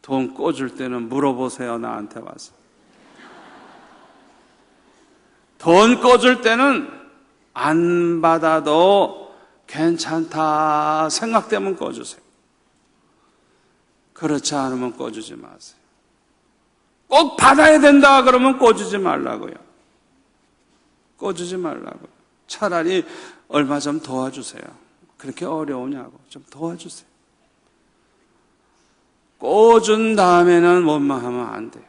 돈 꺼줄 때는 물어보세요. 나한테 와서. 돈 꺼줄 때는 안 받아도 괜찮다 생각되면 꺼주세요. 그렇지 않으면 꺼주지 마세요. 꼭 받아야 된다 그러면 꺼주지 말라고요. 꺼주지 말라고요. 차라리 얼마 좀 도와주세요. 그렇게 어려우냐고 좀 도와주세요. 꺼준 다음에는 원망하면 안 돼요.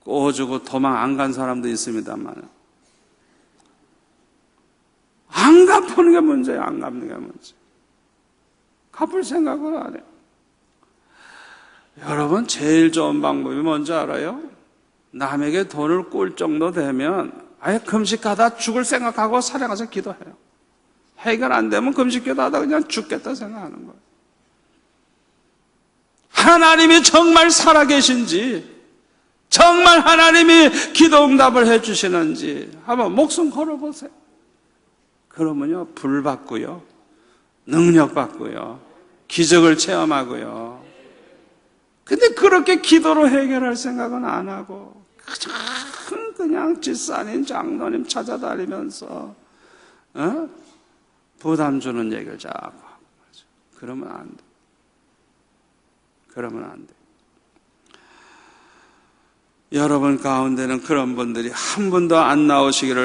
꺼주고 도망 안 간 사람도 있습니다만 안 갚는 게 문제예요. 안 갚는 게 문제. 갚을 생각을 안 해요. 여러분 제일 좋은 방법이 뭔지 알아요? 남에게 돈을 꿀 정도 되면 아예 금식하다 죽을 생각하고 산에 가서 기도해요. 해결 안 되면 금식기도 하다 그냥 죽겠다 생각하는 거예요. 하나님이 정말 살아계신지, 정말 하나님이 기도 응답을 해주시는지 한번 목숨 걸어보세요. 그러면요 불 받고요, 능력 받고요, 기적을 체험하고요. 근데 그렇게 기도로 해결할 생각은 안 하고 그냥 집사님, 장로님 찾아다니면서 부담 주는 얘기를 자꾸 하고. 그러면 안 돼. 그러면 안 돼. 여러분 가운데는 그런 분들이 한 분도 안 나오시기를